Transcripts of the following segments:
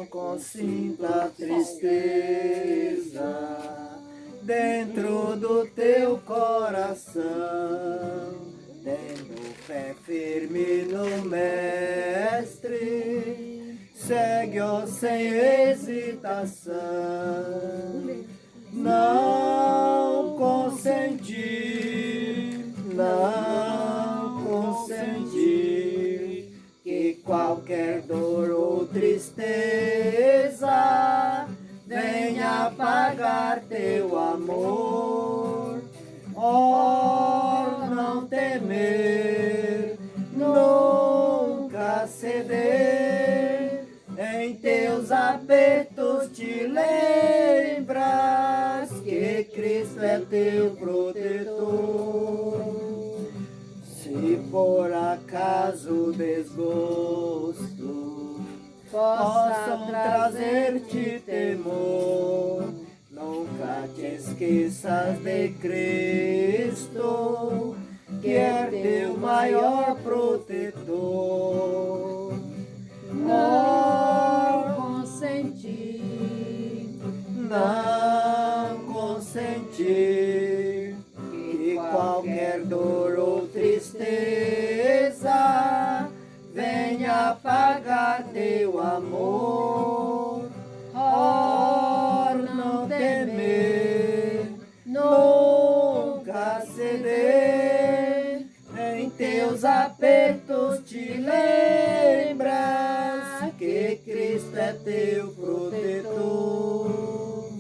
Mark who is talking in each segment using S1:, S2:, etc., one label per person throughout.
S1: Não consinta tristeza dentro do teu coração, tendo fé firme no Mestre, segue-o sem hesitação. Não consenti que qualquer dor ou tristeza venha apagar teu amor. Oh, não temer, nunca ceder, em teus apertos te lembras que Cristo é teu protetor. Se por acaso desgosto possam trazer-te temor, nunca te esqueças de Cristo, que é teu maior protetor. Não consenti que qualquer dor ou tristeza venha apagar teu amor. Oh, não temer, nunca ceder, em teus apertos te lembras que Cristo é teu protetor.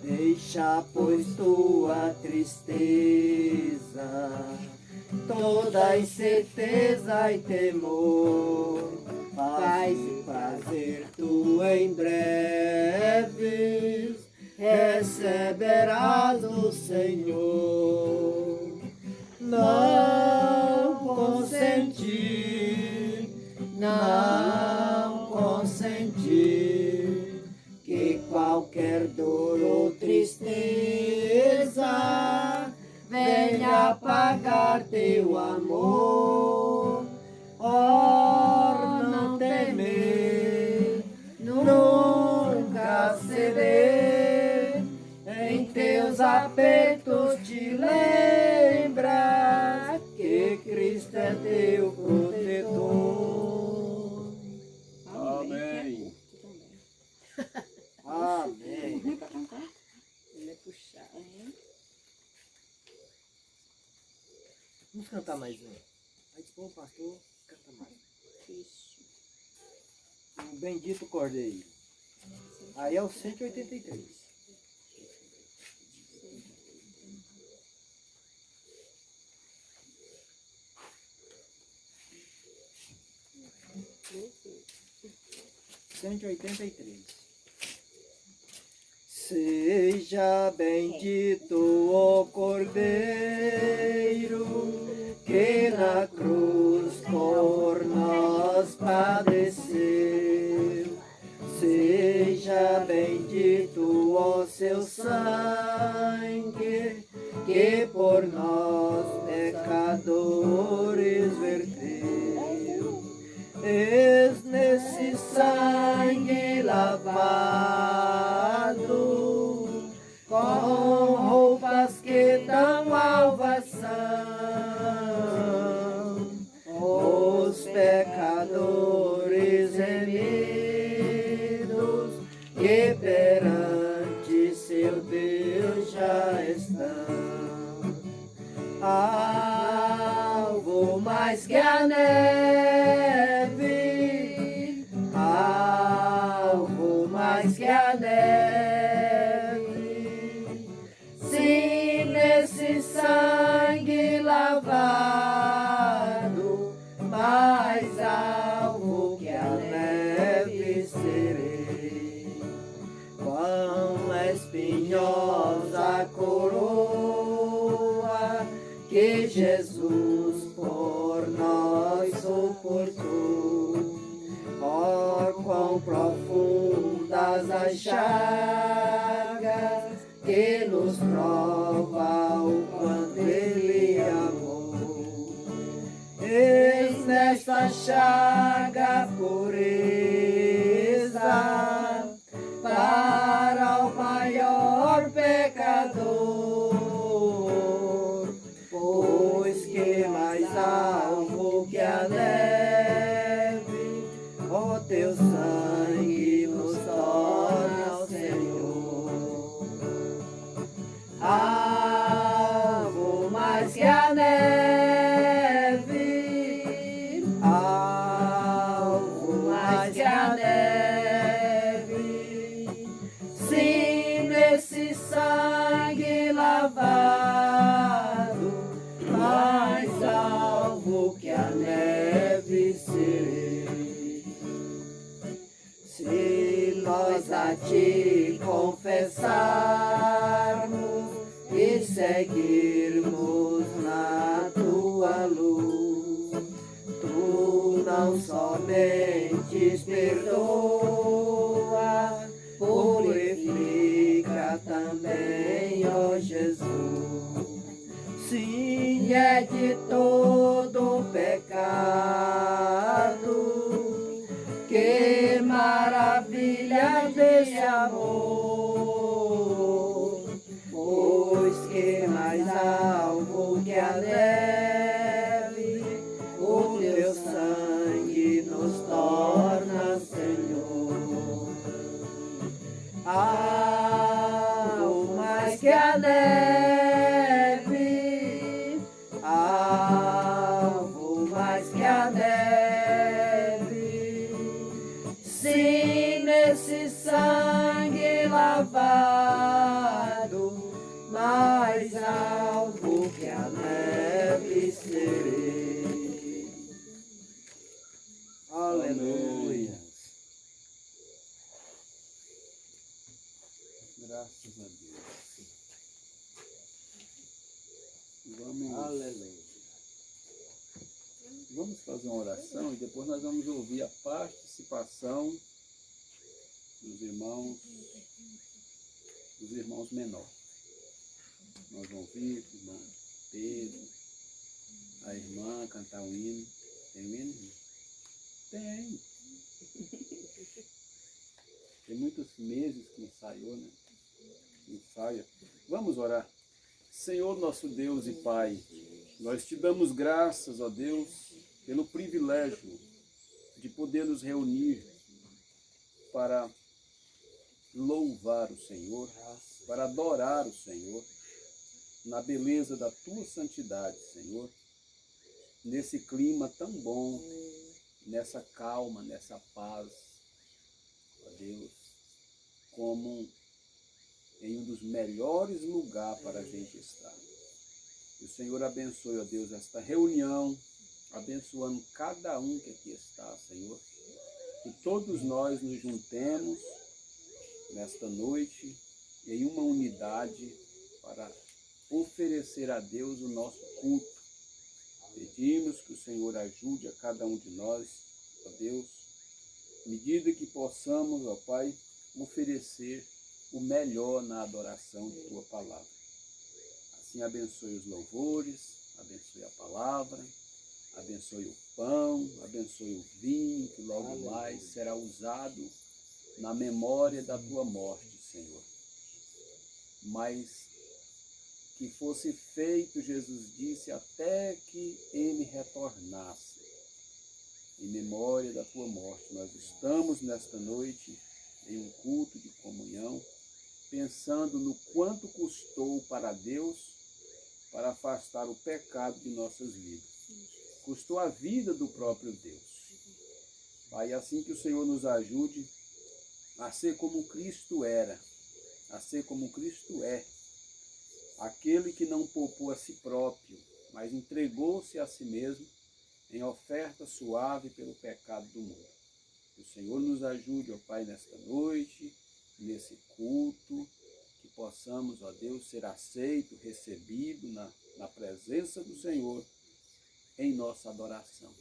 S1: Deixa, pois, tua tristeza, toda incerteza e temor, paz e prazer tu em breve receberás do Senhor. Não consenti que qualquer dor ou tristeza venha apagar teu amor. Oh, não temer, nunca ceder, em teus apertos te lembras que Cristo é teu protetor. Amém. Amém.
S2: Ele é puxado.
S1: Vamos cantar mais um. Aí disse, pastor, canta mais.
S2: Isso.
S1: O Bendito Cordeiro. Aí é o 183. Seja bendito o Cordeiro que na cruz por nós padeceu. Seja bendito o seu sangue que por nós pecadores verteu. Eis nesse sangue lavado, com roupas que dão salvação, os pecadores remidos que perante seu Deus já estão. Algo mais que a neve, algo mais que a neve, se nesse sangue lavado, mais alvo que a neve serei. Quão espinhosa a coroa que Jesus por nós suportou. Oh, quão profundas as chagas que nos prova o quanto Ele amou. Eis nesta chaga a pureza
S3: teu sangue nos torna o Senhor. Algo mais que a neve, algo mais que a neve. Sim, nesse sangue lavado, mais alvo que a neve serei. Se nós a te confessarmos e seguirmos na tua luz, tu não somente perdoa, purifica também, ó Jesus. Sim, é de todo pecado, que maravilha desse amor, pois que mais alvo que a neve, o teu sangue nos torna, Senhor. Algo mais que a neve, algo mais que a neve. Sim, nesse sangue lavado, mais alvo que a neve serei. Aleluia.
S4: Graças a Deus. Vamos,
S1: Aleluia.
S4: vamos fazer uma oração e depois nós vamos ouvir a participação dos irmãos menores. Nós vamos ouvir o irmão Pedro, a irmã cantar um hino. Tem um hino? Tem. Tem muitos meses que ensaiou, né? Ensaia. Vamos orar. Senhor, nosso Deus e Pai, nós te damos graças, ó Deus, pelo privilégio de poder nos reunir para louvar o Senhor, para adorar o Senhor, na beleza da tua santidade, Senhor, nesse clima tão bom, nessa calma, nessa paz, ó Deus, como em um dos melhores lugares para a gente estar. Que o Senhor abençoe, ó Deus, esta reunião, abençoando cada um que aqui está, Senhor. Que todos nós nos juntemos nesta noite em uma unidade para oferecer a Deus o nosso culto. Pedimos que o Senhor ajude a cada um de nós, ó Deus, à medida que possamos, ó Pai, oferecer o melhor na adoração de Tua Palavra. Assim abençoe os louvores, abençoe a palavra, abençoe o pão, abençoe o vinho, que logo mais será usado na memória da Tua morte, Senhor. Mas que fosse feito, Jesus disse, até que Ele retornasse. Em memória da Tua morte, nós estamos nesta noite em um culto de comunhão, pensando no quanto custou para Deus para afastar o pecado de nossas vidas. Custou a vida do próprio Deus. Pai, assim que o Senhor nos ajude a ser como Cristo era, a ser como Cristo é, aquele que não poupou a si próprio, mas entregou-se a si mesmo em oferta suave pelo pecado do mundo. Que o Senhor nos ajude, ó Pai, nesta noite, nesse culto, que possamos, ó Deus, ser aceito, recebido na presença do Senhor, em nossa adoração.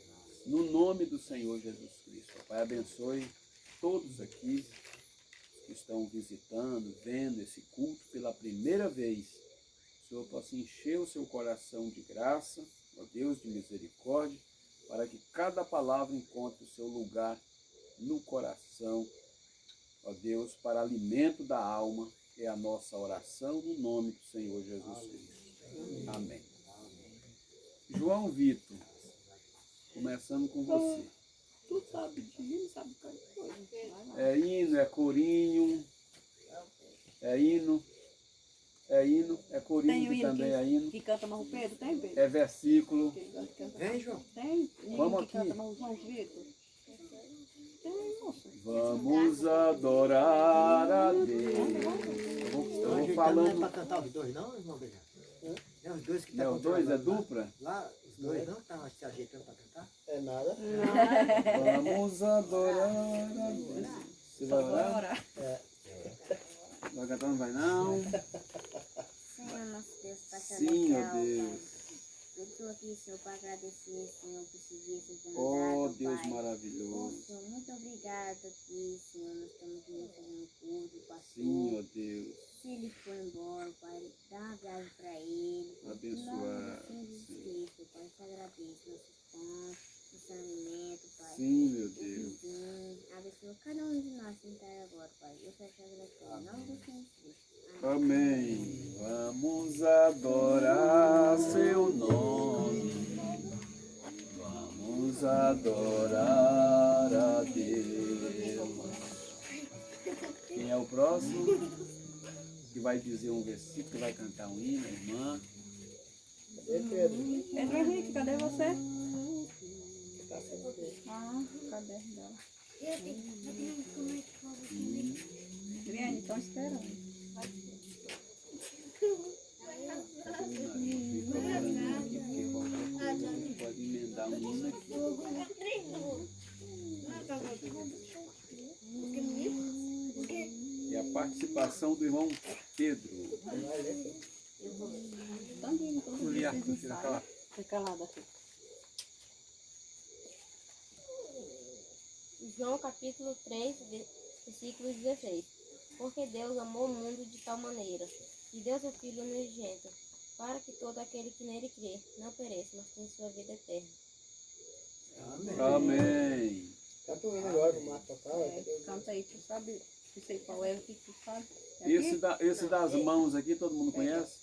S4: No nome do Senhor Jesus Cristo. Ó Pai, abençoe todos aqui que estão visitando, vendo esse culto pela primeira vez. O Senhor possa encher o seu coração de graça, ó Deus, de misericórdia, para que cada palavra encontre o seu lugar no coração, ó Deus, para alimento da alma, é a nossa oração no nome do Senhor Jesus Cristo. Amém. João Vitor, começando com você.
S2: Tu sabe de hino, sabe qualquer coisa. Vai lá.
S4: É hino, é corinho, é hino, é
S2: Tem
S4: corinho
S2: o
S4: que
S2: hino
S4: também é hino,
S2: que canta Marro Pedro? Tem, Pedro?
S4: é versículo.
S2: Quem gosta de cantar?
S1: Vem, João.
S2: Tem? Hino
S4: Vamos
S2: que
S4: aqui.
S2: canta Marro João Vitor? Tem, moça.
S4: Vamos adorar a Deus. Eu vou
S1: Não é
S4: falando.
S1: pra cantar os dois, não, irmão Beijão? É os dois que
S4: É
S1: tá
S4: os dois, é
S1: controlando lá.
S4: dupla?
S1: Lá, os dois não estão se ajeitando pra cantar?
S3: É nada.
S4: Vamos adorar a Deus. Você vai
S2: Bora
S4: orar?
S2: orar.
S4: Vai cantar, não vai não?
S5: Senhor nosso Deus, Pai
S4: Sim, ó
S5: celestial,
S4: Deus.
S5: eu estou aqui, Senhor, para agradecer, Senhor, por esse dia que você tem
S4: Oh
S5: dado,
S4: Deus
S5: Pai.
S4: maravilhoso.
S5: Senhor, muito obrigado aqui, Senhor, nós estamos aqui fazendo culto, pastor.
S4: Sim, ó Deus.
S5: Se ele for embora, Pai, dá uma viagem para ele.
S4: Abençoar.
S5: Em nome de Jesus Cristo, Pai, te agradeço, nossos pães, nosso alimento, Pai.
S4: Sim, meu Deus.
S5: Sim, abençoa cada um de nós que está agora, Pai. Eu quero te agradecer, em nome do Senhor Cristo.
S4: Amém. Vamos adorar seu nome. Vamos adorar a Deus. Quem é o próximo? Que vai dizer um versículo, que vai cantar um hino, a irmã.
S3: Pedro?
S2: Pedro Henrique, cadê você?
S3: Tá sem ver.
S2: Ah, cadê dela? Adriane, estão esperando.
S4: Pode emendar um hino aqui. É a participação do irmão Pedro.
S2: Também, todo dia
S4: Juliana,
S2: vocês
S4: tira
S2: ensaiam.
S4: aquela.
S2: Fica calada aqui.
S6: João capítulo 3, versículo 16. Porque Deus amou o mundo de tal maneira, que deu seu Filho unigênito, para que todo aquele que nele crê não pereça, mas tenha sua vida eterna.
S4: Amém.
S3: Canta um hino agora pro Marco tocar.
S2: Canta aí, tu sabe? Não sei qual é o que tu sabe. É
S4: Esse,
S2: aqui?
S4: esse das mãos aqui, todo mundo conhece?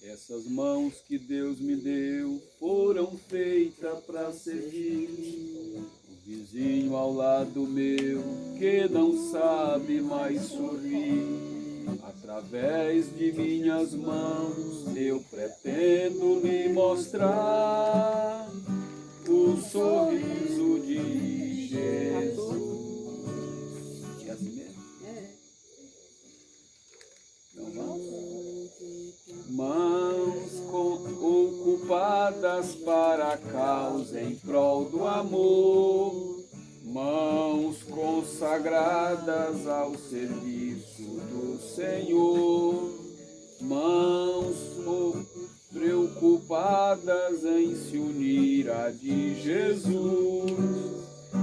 S4: Essas mãos que Deus me deu foram feitas para servir o vizinho ao lado meu que não sabe mais sorrir. Através de minhas mãos eu pretendo lhe mostrar o sorriso de Jesus. É assim mesmo? Então vamos. Mãos ocupadas para a causa em prol do amor, mãos consagradas ao serviço do Senhor, mãos preocupadas em se unir a de Jesus,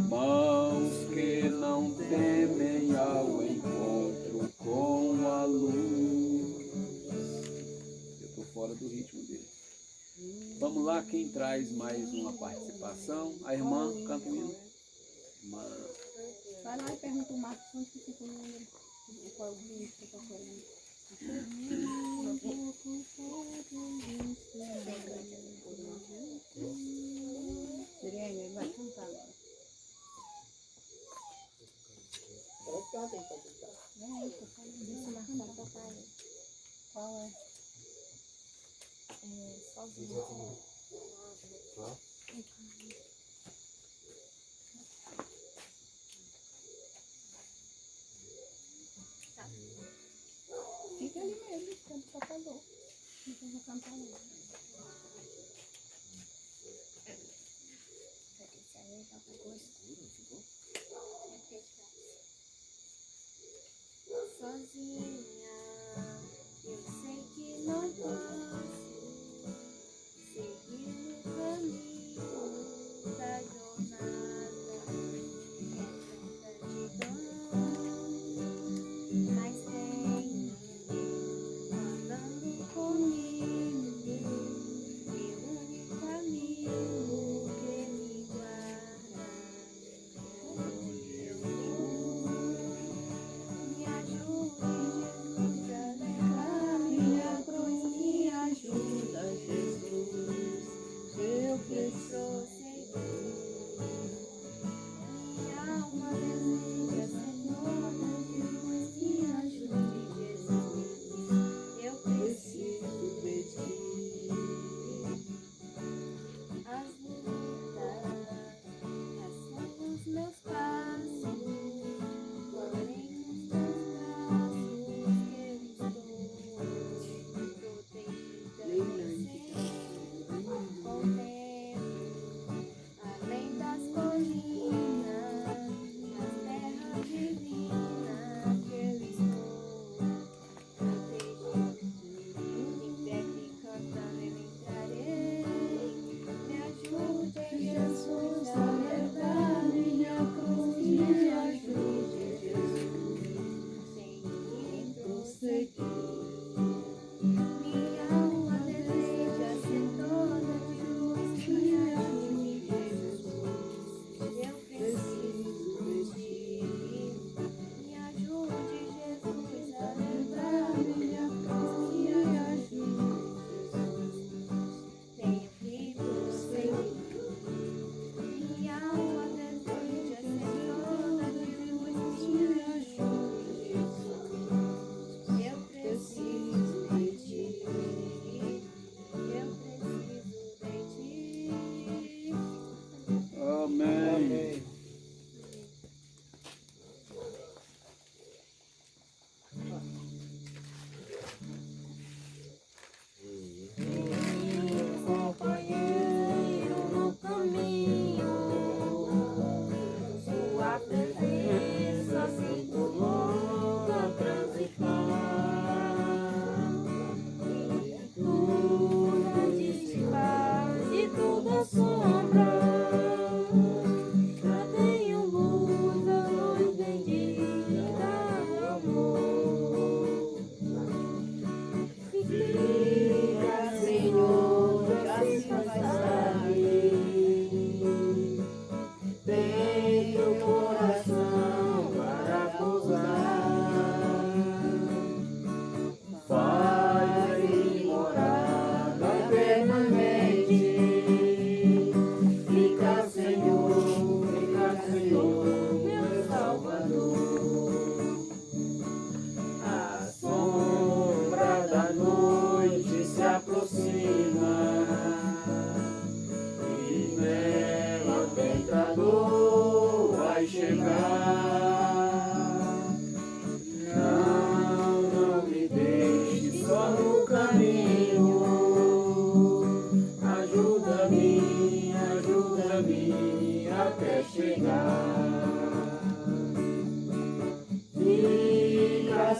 S4: mãos que não temem ao encontro com a luz. Fora do ritmo dele. Vamos lá, quem traz mais uma participação? A irmã canta o hino. Irmã.
S2: Vai lá e pergunta o Marcos onde que fica o número. Qual é o hino que eu tô querendo. Adriane, ele vai cantar agora.
S3: Ela canta, então, cantar.
S2: Vem aí, tô falando.
S5: Deixa eu marcar pra tocar aí.
S2: Qual é?
S5: Sozinho.
S2: Fica ali mesmo, quando só falou. Então eu vou cantar lá.
S5: Sozinha, eu sei que não posso seguir o caminho da jornada, é tanta dor, mas tem andando comigo.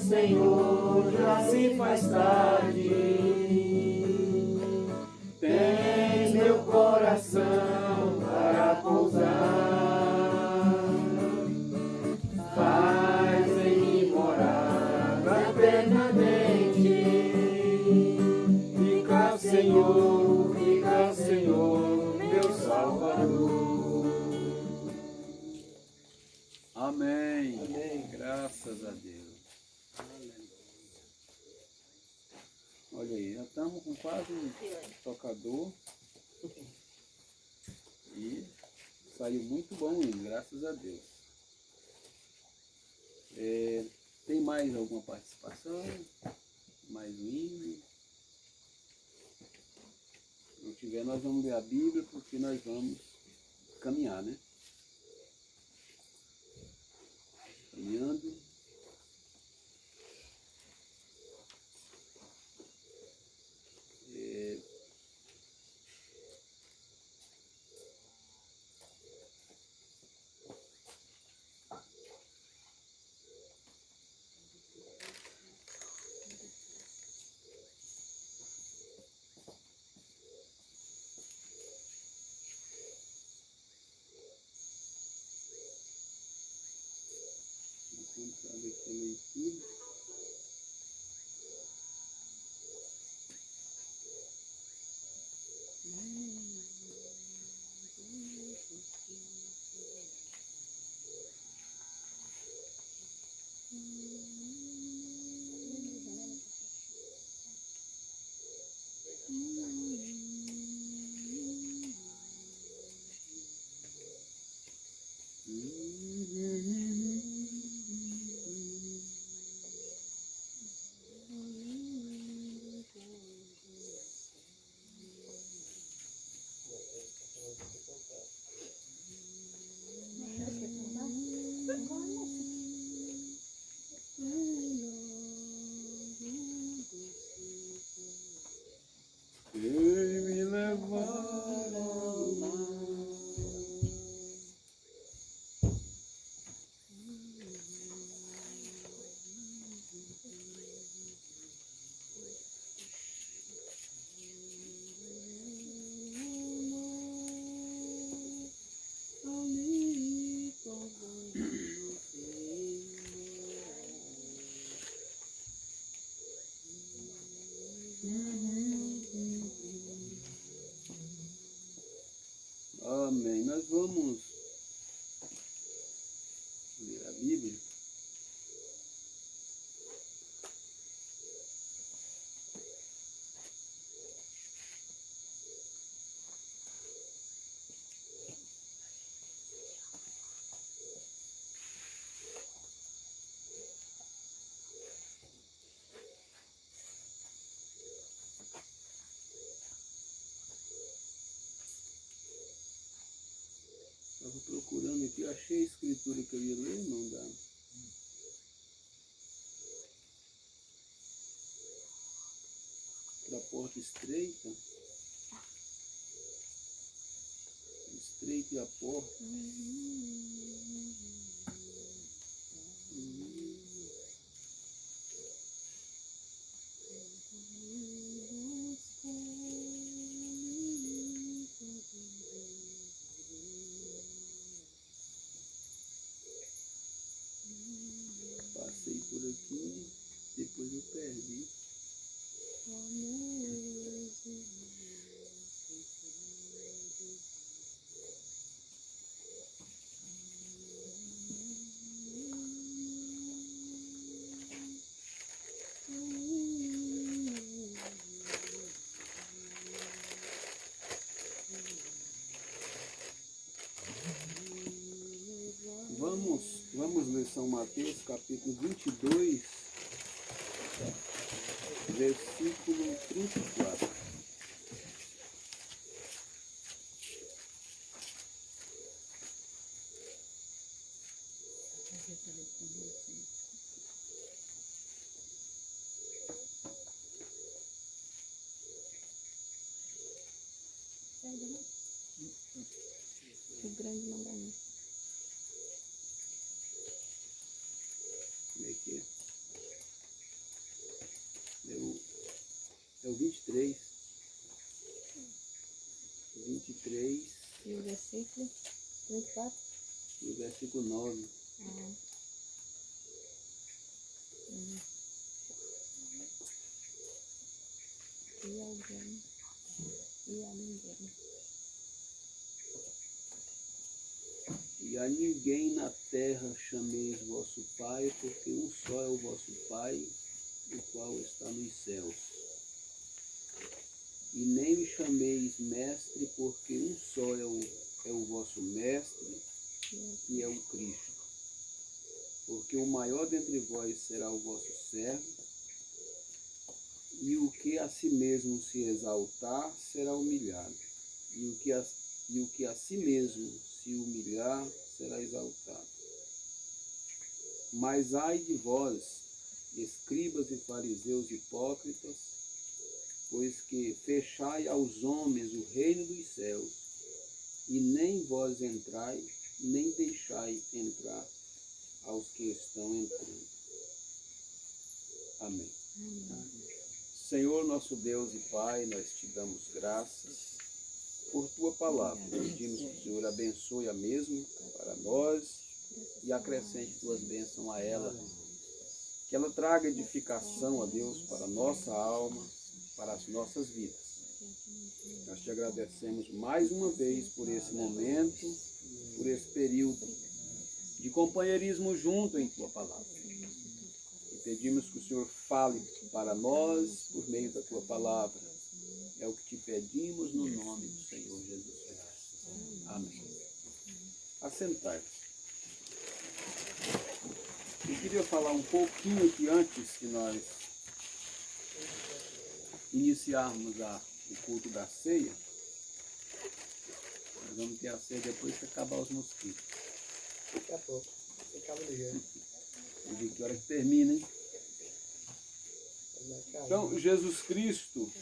S4: Senhor, já se faz tarde. Tens meu coração para pousar. Faz em mim morada permanente. Fica, Senhor, meu Salvador. Amém.
S3: Amém.
S4: Graças a Deus. Olha aí, já estamos com quase um tocador. E saiu muito bom isso, graças a Deus. Tem mais alguma participação? Mais um hino? Se não tiver, nós vamos ler a Bíblia, porque nós vamos caminhar, né? Caminhando. Encontrar aqui a leitura. Vem me levar ao lar. Amém. Nós vamos ler a Bíblia. Estava procurando aqui, eu achei a escritura que eu ia ler, não dá. Para a porta estreita. Estreita a porta. Passei por aqui, depois eu perdi. Vamos ler São Mateus, capítulo 22, versículo 34.
S2: O grande mandamento.
S4: Como é que é? o 23. 23
S2: E o versículo 24.
S4: e o versículo 9.
S2: Ah. E alguém. E a ninguém.
S4: E a ninguém na terra chameis vosso Pai, porque um só é o vosso Pai, o qual está nos céus. E nem me chameis mestre, porque um só é o vosso mestre, que é o Cristo. Porque o maior dentre vós será o vosso servo, e o que a si mesmo se exaltar será humilhado, e o que a si mesmo se humilhar será exaltado. Mas ai de vós, escribas e fariseus hipócritas, pois que fechai aos homens o reino dos céus, e nem vós entrai, nem deixai entrar aos que estão entrando. Amém. Senhor, nosso Deus e Pai, nós te damos graças por tua palavra. Pedimos que o Senhor abençoe a mesma para nós e acrescente tuas bênçãos a ela. Que ela traga edificação, a Deus, para a nossa alma, para as nossas vidas. Nós te agradecemos mais uma vez por esse momento, por esse período de companheirismo junto em tua palavra. E pedimos que o Senhor fale para nós por meio da tua palavra. É o que te pedimos no nome do Senhor Jesus Cristo. Amém. Assentai-vos. Eu queria falar um pouquinho aqui antes que nós iniciarmos o culto da ceia. Nós vamos ter a ceia depois que acabar os mosquitos.
S3: Daqui a pouco. Acaba do jeito.
S4: Eu vi que hora que termina, hein? Então, Jesus Cristo,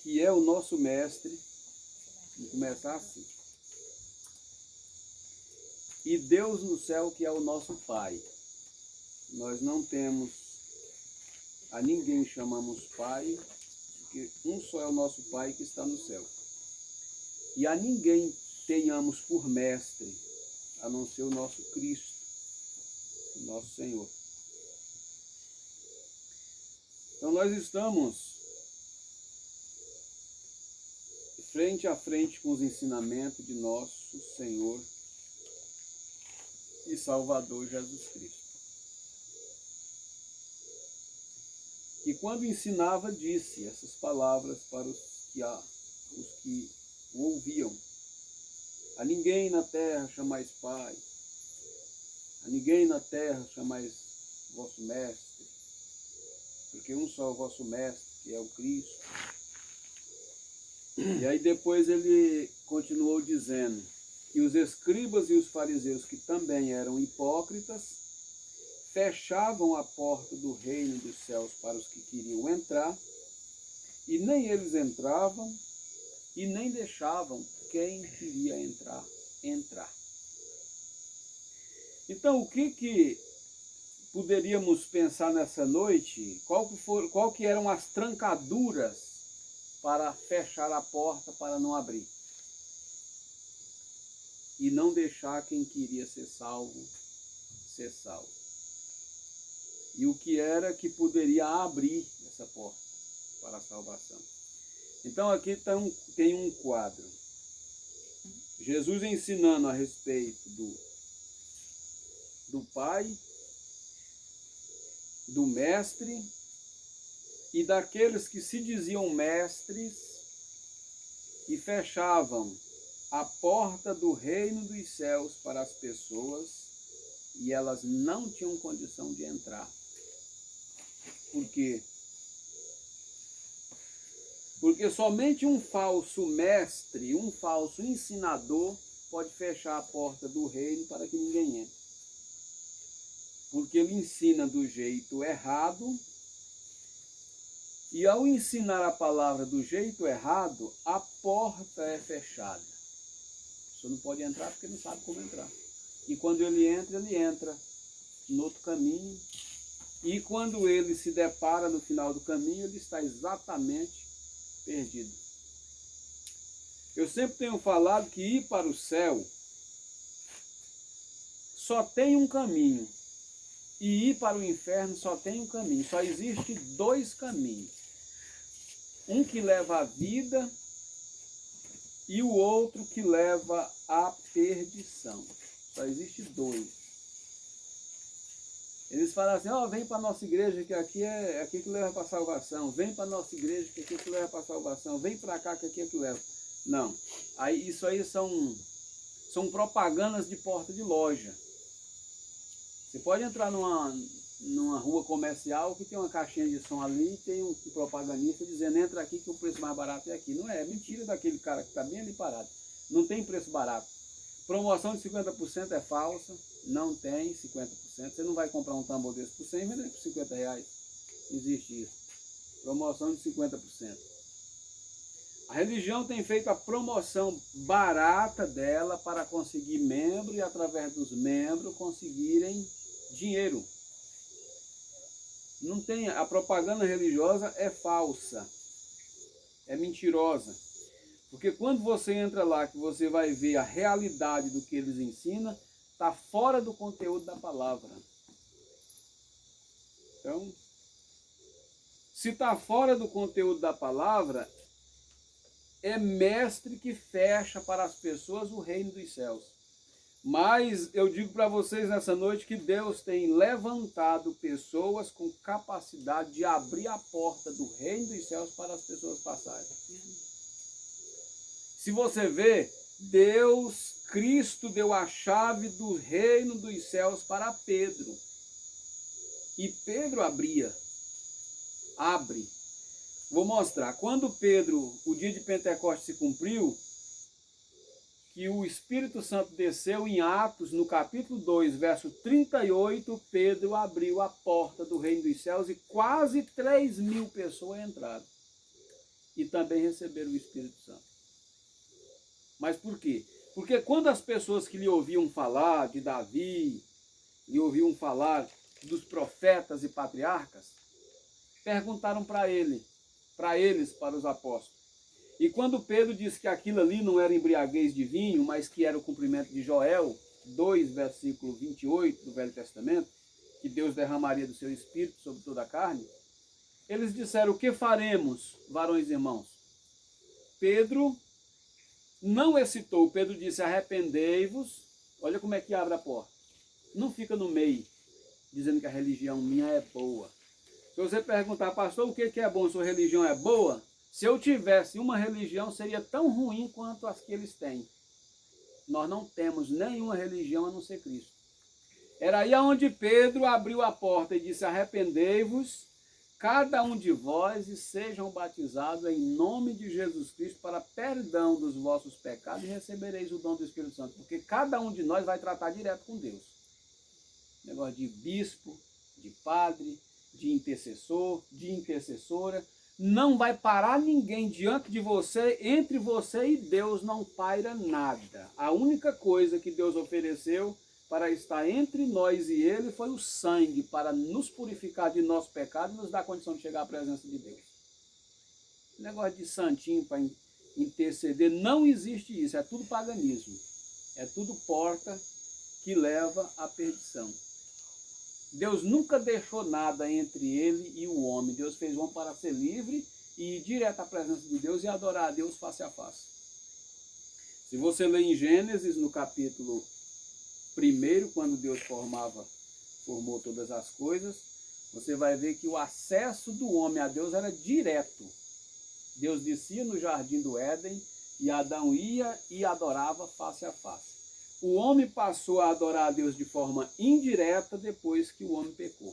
S4: que é o nosso mestre, vamos começar assim. E Deus no céu, que é o nosso Pai. Nós não temos, a ninguém chamamos Pai, porque um só é o nosso Pai que está no céu. E a ninguém tenhamos por mestre, a não ser o nosso Cristo, o nosso Senhor. Então nós estamos frente a frente com os ensinamentos de nosso Senhor e Salvador Jesus Cristo. Que quando ensinava, disse essas palavras para os que o ouviam. A ninguém na terra chamais Pai, a ninguém na terra chamais vosso mestre, porque um só é o vosso mestre, que é o Cristo. E aí depois ele continuou dizendo que os escribas e os fariseus, que também eram hipócritas, fechavam a porta do reino dos céus para os que queriam entrar, e nem eles entravam, e nem deixavam quem queria entrar. Então, o que poderíamos pensar nessa noite? Qual que eram as trancaduras para fechar a porta, para não abrir? E não deixar quem queria ser salvo. E o que era que poderia abrir essa porta para a salvação? Então aqui tem um quadro. Jesus ensinando a respeito do Pai, do Mestre e daqueles que se diziam mestres e fechavam a porta do reino dos céus para as pessoas e elas não tinham condição de entrar. Por quê? Porque somente um falso mestre, um falso ensinador pode fechar a porta do reino para que ninguém entre. Porque ele ensina do jeito errado e ao ensinar a palavra do jeito errado, a porta é fechada. Você não pode entrar porque não sabe como entrar. E quando ele entra no outro caminho E quando ele se depara no final do caminho, ele está exatamente perdido. Eu sempre tenho falado que ir para o céu só tem um caminho. E ir para o inferno só tem um caminho. Só existe dois caminhos. Um que leva à vida e o outro que leva à perdição. Só existe dois. Eles falam assim, ó, vem para a nossa igreja que aqui é aqui que leva para a salvação. Vem para a nossa igreja que aqui é que leva para a salvação. Vem para cá que aqui é que leva. Não. Isso aí são propagandas de porta de loja. Você pode entrar numa rua comercial que tem uma caixinha de som ali e tem um propagandista dizendo, entra aqui que o preço mais barato é aqui. Não é mentira daquele cara que está bem ali parado. Não tem preço barato. Promoção de 50% é falsa. Não tem 50%. Você não vai comprar um tambor desse por 100 e vender por 50 reais. Não existe isso. Promoção de 50%. A religião tem feito a promoção barata dela para conseguir membro e através dos membros conseguirem dinheiro. Não tem, a propaganda religiosa é falsa, é mentirosa. Porque quando você entra lá, que você vai ver a realidade do que eles ensinam, está fora do conteúdo da palavra. Então, se está fora do conteúdo da palavra, é mestre que fecha para as pessoas o reino dos céus. Mas eu digo para vocês nessa noite que Deus tem levantado pessoas com capacidade de abrir a porta do reino dos céus para as pessoas passarem. Se você vê, Cristo deu a chave do reino dos céus para Pedro. E Pedro abre. Vou mostrar. Quando Pedro, o dia de Pentecostes se cumpriu, que o Espírito Santo desceu em Atos, no capítulo 2, verso 38, Pedro abriu a porta do reino dos céus e quase 3.000 pessoas entraram. E também receberam o Espírito Santo. Mas por quê? Porque quando as pessoas que lhe ouviam falar de Davi, lhe ouviam falar dos profetas e patriarcas, perguntaram para eles, para os apóstolos. E quando Pedro disse que aquilo ali não era embriaguez de vinho, mas que era o cumprimento de Joel 2, versículo 28 do Velho Testamento, que Deus derramaria do seu Espírito sobre toda a carne, eles disseram, o que faremos, varões e irmãos? Pedro não excitou, Pedro disse, arrependei-vos, olha como é que abre a porta. Não fica no meio, dizendo que a religião minha é boa. Se você perguntar, pastor, o que é bom, sua religião é boa? Se eu tivesse uma religião, seria tão ruim quanto as que eles têm. Nós não temos nenhuma religião a não ser Cristo. Era aí onde Pedro abriu a porta e disse, arrependei-vos, cada um de vós, e sejam batizados em nome de Jesus Cristo para perdão dos vossos pecados e recebereis o dom do Espírito Santo. Porque cada um de nós vai tratar direto com Deus. Negócio de bispo, de padre, de intercessor, de intercessora. Não vai parar ninguém diante de você, entre você e Deus não paira nada. A única coisa que Deus ofereceu para estar entre nós e Ele foi o sangue, para nos purificar de nosso pecado e nos dar condição de chegar à presença de Deus. Negócio de santinho para interceder, não existe isso, é tudo paganismo. É tudo porta que leva à perdição. Deus nunca deixou nada entre ele e o homem. Deus fez o homem para ser livre e ir direto à presença de Deus e adorar a Deus face a face. Se você ler em Gênesis, no capítulo 1, quando Deus formou todas as coisas, você vai ver que o acesso do homem a Deus era direto. Deus descia no jardim do Éden e Adão ia e adorava face a face. O homem passou a adorar a Deus de forma indireta depois que o homem pecou.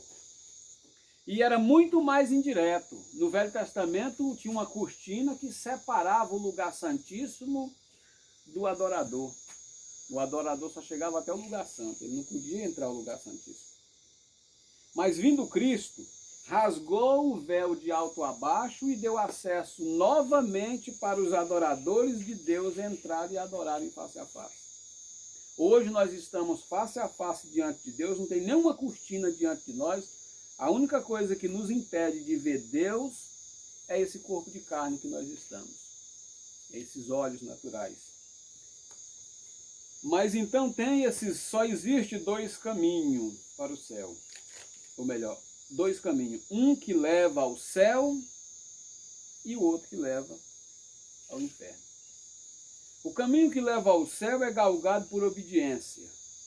S4: E era muito mais indireto. No Velho Testamento tinha uma cortina que separava o lugar santíssimo do adorador. O adorador só chegava até o lugar santo, ele não podia entrar no lugar santíssimo. Mas vindo Cristo, rasgou o véu de alto a baixo e deu acesso novamente para os adoradores de Deus entrarem e adorarem face a face. Hoje nós estamos face a face diante de Deus, não tem nenhuma cortina diante de nós A única coisa que nos impede de ver Deus é esse corpo de carne que nós estamos, esses olhos naturais. Mas então só existe dois caminhos para o céu. Ou melhor, dois caminhos. Um que leva ao céu e o outro que leva ao inferno. O caminho que leva ao céu é galgado por obediência.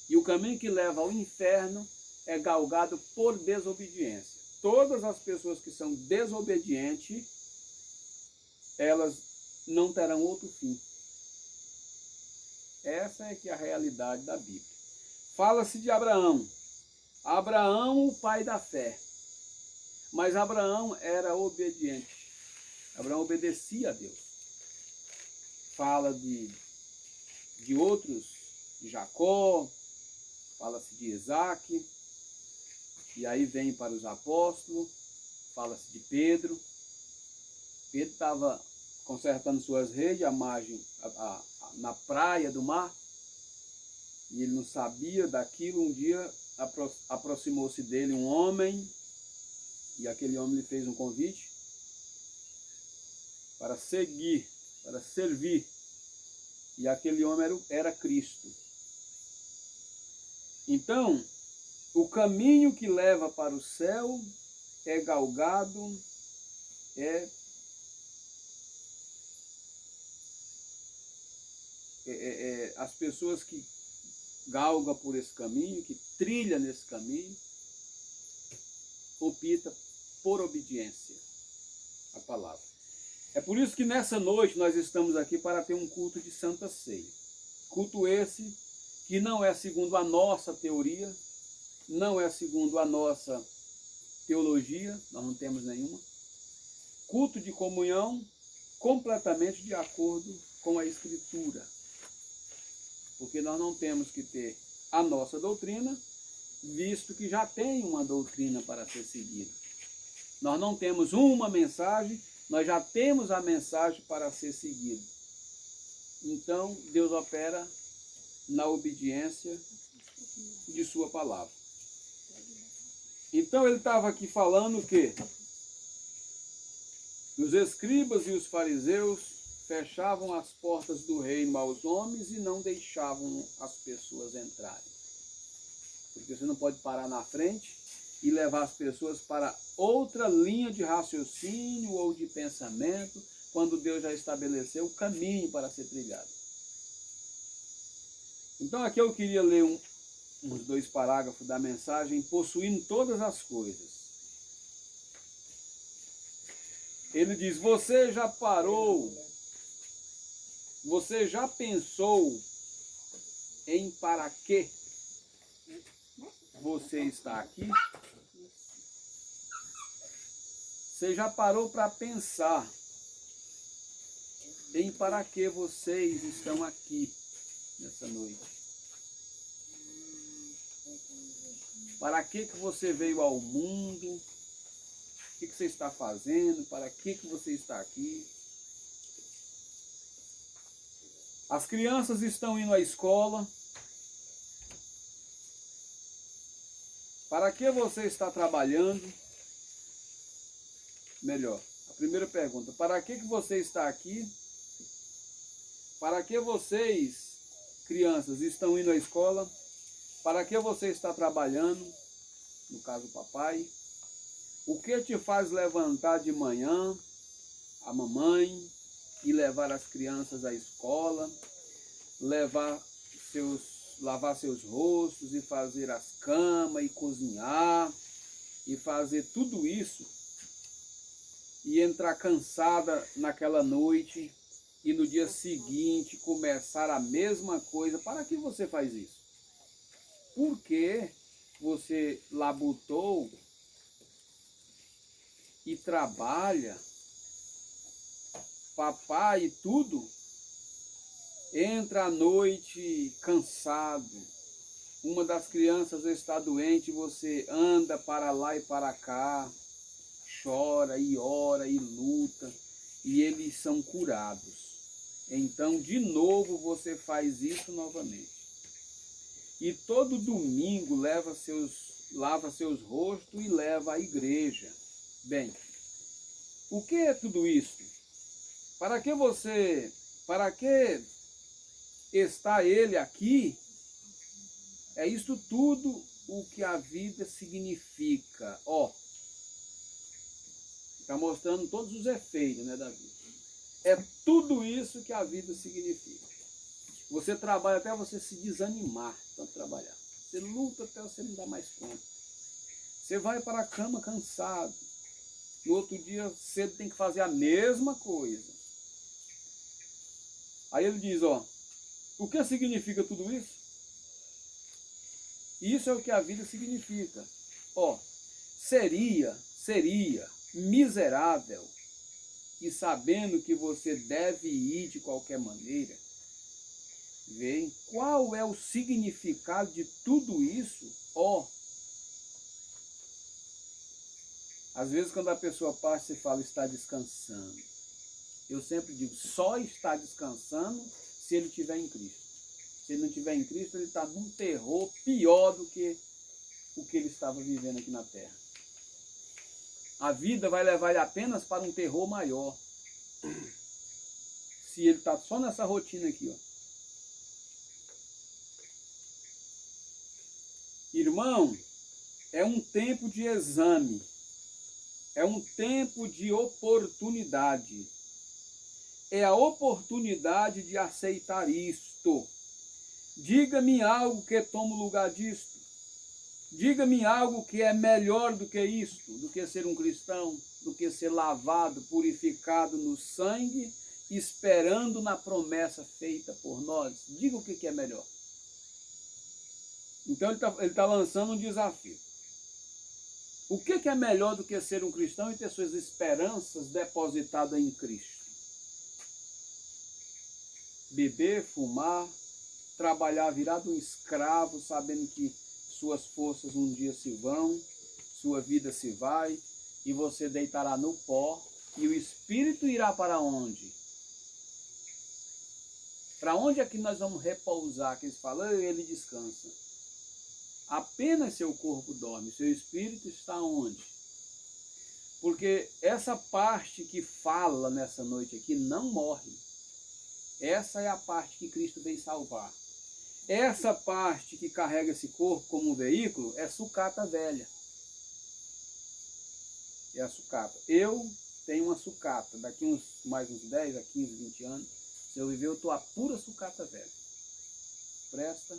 S4: E o caminho que leva ao inferno é galgado por desobediência. Todas as pessoas que são desobedientes, elas não terão outro fim. Essa é que é a realidade da Bíblia. Fala-se de Abraão. Abraão, o pai da fé. Mas Abraão era obediente. Abraão obedecia a Deus. Fala de outros, de Jacó, fala-se de Isaac, e aí vem para os apóstolos, fala-se de Pedro. Pedro estava consertando suas redes à margem, na praia do mar, e ele não sabia daquilo. Um dia aproximou-se dele um homem, e aquele homem lhe fez um convite para seguir, para servir. E aquele homem era Cristo. Então, o caminho que leva para o céu é galgado, as pessoas que galgam por esse caminho, que trilham nesse caminho, opta por obediência à palavra. É por isso que nessa noite nós estamos aqui para ter um culto de Santa Ceia. Culto esse que não é segundo a nossa teoria, não é segundo a nossa teologia, nós não temos nenhuma. Culto de comunhão completamente de acordo com a Escritura. Porque nós não temos que ter a nossa doutrina, visto que já tem uma doutrina para ser seguida. Nós não temos uma mensagem, nós já temos a mensagem para ser seguida. Então, Deus opera na obediência de sua palavra. Então, ele estava aqui falando que os escribas e os fariseus fechavam as portas do reino aos homens e não deixavam as pessoas entrarem. Porque você não pode parar na frente e levar as pessoas para outra linha de raciocínio ou de pensamento, quando Deus já estabeleceu o caminho para ser trilhado. Então aqui eu queria ler uns 2 parágrafos da mensagem, possuindo todas as coisas. Ele diz: você já parou, você já pensou em para que você está aqui? Você já parou para pensar em para que vocês estão aqui nessa noite? Para que você veio ao mundo? O que você está fazendo? Para que você está aqui? As crianças estão indo à escola. Para que você está trabalhando? Melhor, a primeira pergunta: para que você está aqui? Para que vocês, crianças, estão indo à escola? Para que você está trabalhando? No caso, o papai. O que te faz levantar de manhã, a mamãe, e levar as crianças à escola, lavar seus rostos e fazer as camas e cozinhar e fazer tudo isso e entrar cansada naquela noite e no dia seguinte começar a mesma coisa? Para que você faz isso? Por que você labutou e trabalha, papai e tudo, entra à noite cansado, uma das crianças está doente, você anda para lá e para cá, chora e ora e luta, e eles são curados. Então, de novo, você faz isso novamente. E todo domingo leva seus lava seus rostos e leva à igreja. Bem, o que é tudo isso? Para que está ele aqui? É isso tudo o que a vida significa. Está mostrando todos os efeitos, né, da vida. É tudo isso que a vida significa. Você trabalha até você se desanimar, tanto trabalhar. Você luta até você não dar mais conta. Você vai para a cama cansado. No outro dia cedo tem que fazer a mesma coisa. Aí ele diz, o que significa tudo isso? Isso é o que a vida significa. Seria miserável e sabendo que você deve ir de qualquer maneira. Veem qual é o significado de tudo isso? Às vezes quando a pessoa passa, você fala, está descansando. Eu sempre digo, só está descansando se ele estiver em Cristo. Se ele não estiver em Cristo, ele está num terror pior do que o que ele estava vivendo aqui na terra. A vida vai levar ele apenas para um terror maior. Se ele está só nessa rotina aqui, Irmão, é um tempo de exame. É um tempo de oportunidade. É a oportunidade de aceitar isto. Diga-me algo que toma o lugar disto. Diga-me algo que é melhor do que isto, do que ser um cristão, do que ser lavado, purificado no sangue, esperando na promessa feita por nós. Diga o que é melhor. Então ele tá lançando um desafio. O que é melhor do que ser um cristão e ter suas esperanças depositadas em Cristo? Beber, fumar, trabalhar virado um escravo, sabendo que suas forças um dia se vão, sua vida se vai, e você deitará no pó, e o Espírito irá para onde? Para onde é que nós vamos repousar? Que eles falam, ele descansa. Apenas seu corpo dorme, seu espírito está onde? Porque essa parte que fala nessa noite aqui não morre. Essa é a parte que Cristo veio salvar. Essa parte que carrega esse corpo como um veículo é sucata velha. É a sucata. Eu tenho uma sucata. Daqui mais uns 10 a 15, 20 anos, se eu viver, eu estou a pura sucata velha. Presta.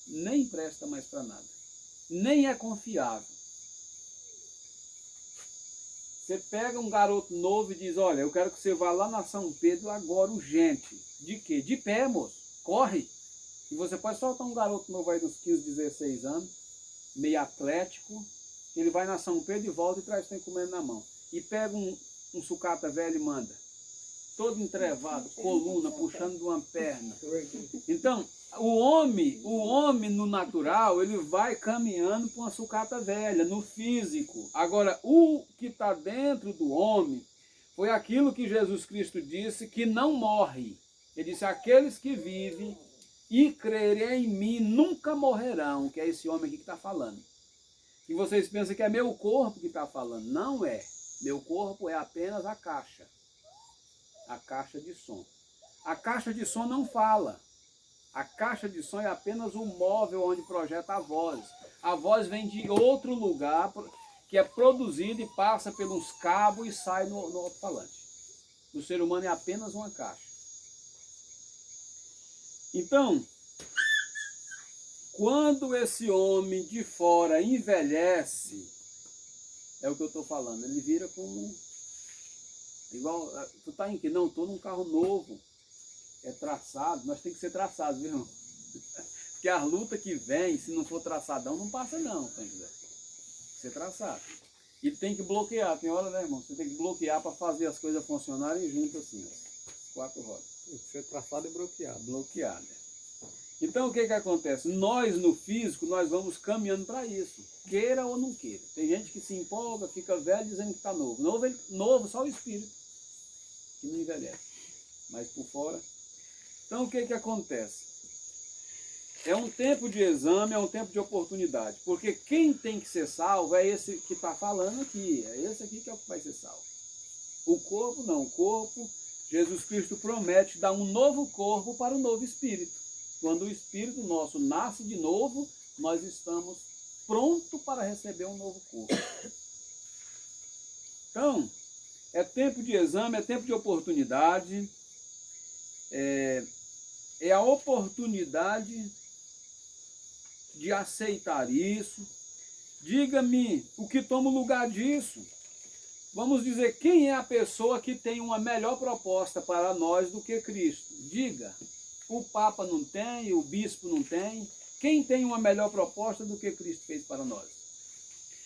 S4: Nem presta mais para nada. Nem é confiável. Você pega um garoto novo e diz, olha, eu quero que você vá lá na São Pedro agora, urgente. De quê? De pé, moço. Corre. E você pode soltar um garoto novo aí dos 15, 16 anos, meio atlético, ele vai na São Pedro e volta e traz tem comendo na mão. E pega um sucata velho e manda. Todo entrevado, coluna, puxando de uma perna. Então, o homem no natural, ele vai caminhando para uma sucata velha, no físico. Agora, o que está dentro do homem foi aquilo que Jesus Cristo disse que não morre. Ele disse, aqueles que vivem e crerem em mim nunca morrerão, que é esse homem aqui que está falando. E vocês pensam que é meu corpo que está falando. Não é. Meu corpo é apenas a caixa de som. A caixa de som não fala. A caixa de som é apenas o móvel onde projeta a voz. A voz vem de outro lugar, que é produzida e passa pelos cabos e sai no alto-falante. O ser humano é apenas uma caixa. Então, quando esse homem de fora envelhece, é o que eu estou falando, ele vira como... Igual, tu tá em que? Não, estou num carro novo. É traçado, nós temos que ser traçados, viu, irmão? Porque as lutas que vem, se não for traçadão, não passa não, tá entendendo? Tem que ser traçado. E tem que bloquear, tem hora, né, irmão? Você tem que bloquear para fazer as coisas funcionarem junto assim, ó. 4 rodas.
S3: Tem que ser traçado e bloqueado.
S4: Bloqueado. Então o que acontece? Nós no físico, nós vamos caminhando para isso. Queira ou não queira. Tem gente que se empolga, fica velho dizendo que está novo. Novo só o espírito, que não envelhece. Mas por fora... Então o que acontece? É um tempo de exame, é um tempo de oportunidade. Porque quem tem que ser salvo é esse que está falando aqui. É esse aqui que é o que vai ser salvo. O corpo não. O corpo, Jesus Cristo promete dar um novo corpo para um novo espírito. Quando o espírito nosso nasce de novo, nós estamos prontos para receber um novo corpo. Então, é tempo de exame, é tempo de oportunidade. É a oportunidade de aceitar isso. Diga-me o que toma o lugar disso. Vamos dizer, quem é a pessoa que tem uma melhor proposta para nós do que Cristo? Diga. O Papa não tem, o Bispo não tem. Quem tem uma melhor proposta do que Cristo fez para nós?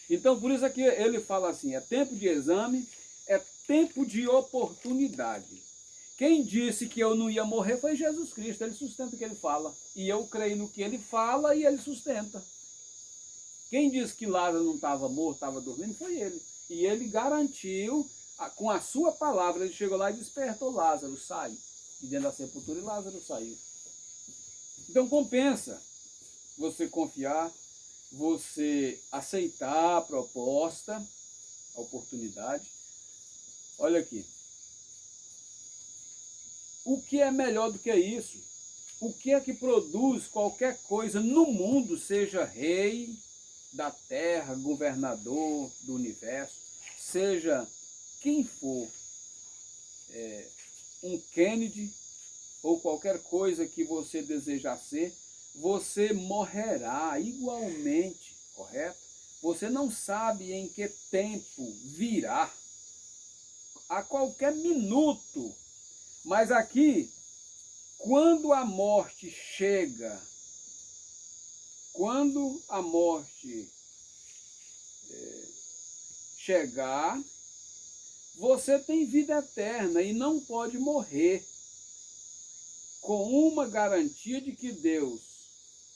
S4: Então, por isso aqui ele fala assim, é tempo de exame, é tempo de oportunidade. Quem disse que eu não ia morrer foi Jesus Cristo, ele sustenta o que ele fala. E eu creio no que ele fala e ele sustenta. Quem disse que Lázaro não estava morto, estava dormindo, foi ele. E ele garantiu, com a sua palavra, ele chegou lá e despertou Lázaro, sai de dentro da sepultura e Lázaro saiu. Então compensa você confiar, você aceitar a proposta, a oportunidade. Olha aqui. O que é melhor do que isso? O que é que produz qualquer coisa no mundo, seja rei da terra, governador do universo, seja quem for, um Kennedy ou qualquer coisa que você desejar ser, você morrerá igualmente, correto? Você não sabe em que tempo virá, a qualquer minuto. Mas aqui, quando a morte chega, quando a morte chegar, você tem vida eterna e não pode morrer, com uma garantia de que Deus,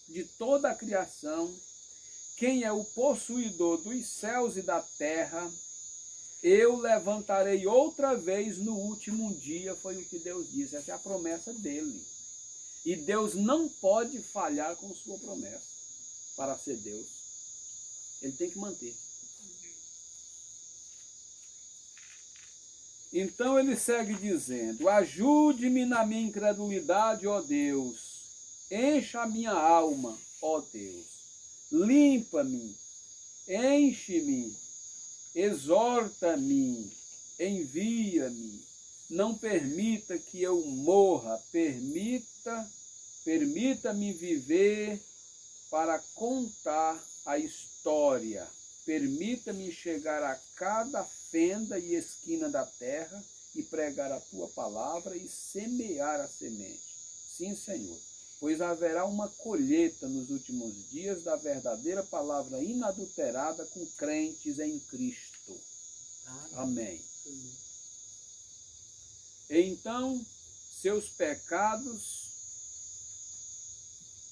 S4: de toda a criação, quem é o possuidor dos céus e da terra, eu levantarei outra vez no último dia, foi o que Deus disse. Essa é a promessa dele. E Deus não pode falhar com sua promessa para ser Deus. Ele tem que manter. Então ele segue dizendo, ajude-me na minha incredulidade, ó Deus. Encha a minha alma, ó Deus. Limpa-me, enche-me. Exorta-me, envia-me, não permita que eu morra, permita-me viver para contar a história, permita-me chegar a cada fenda e esquina da terra e pregar a tua palavra e semear a semente. Sim, Senhor. Pois haverá uma colheita nos últimos dias da verdadeira palavra inadulterada com crentes em Cristo. Amém. Então, seus pecados,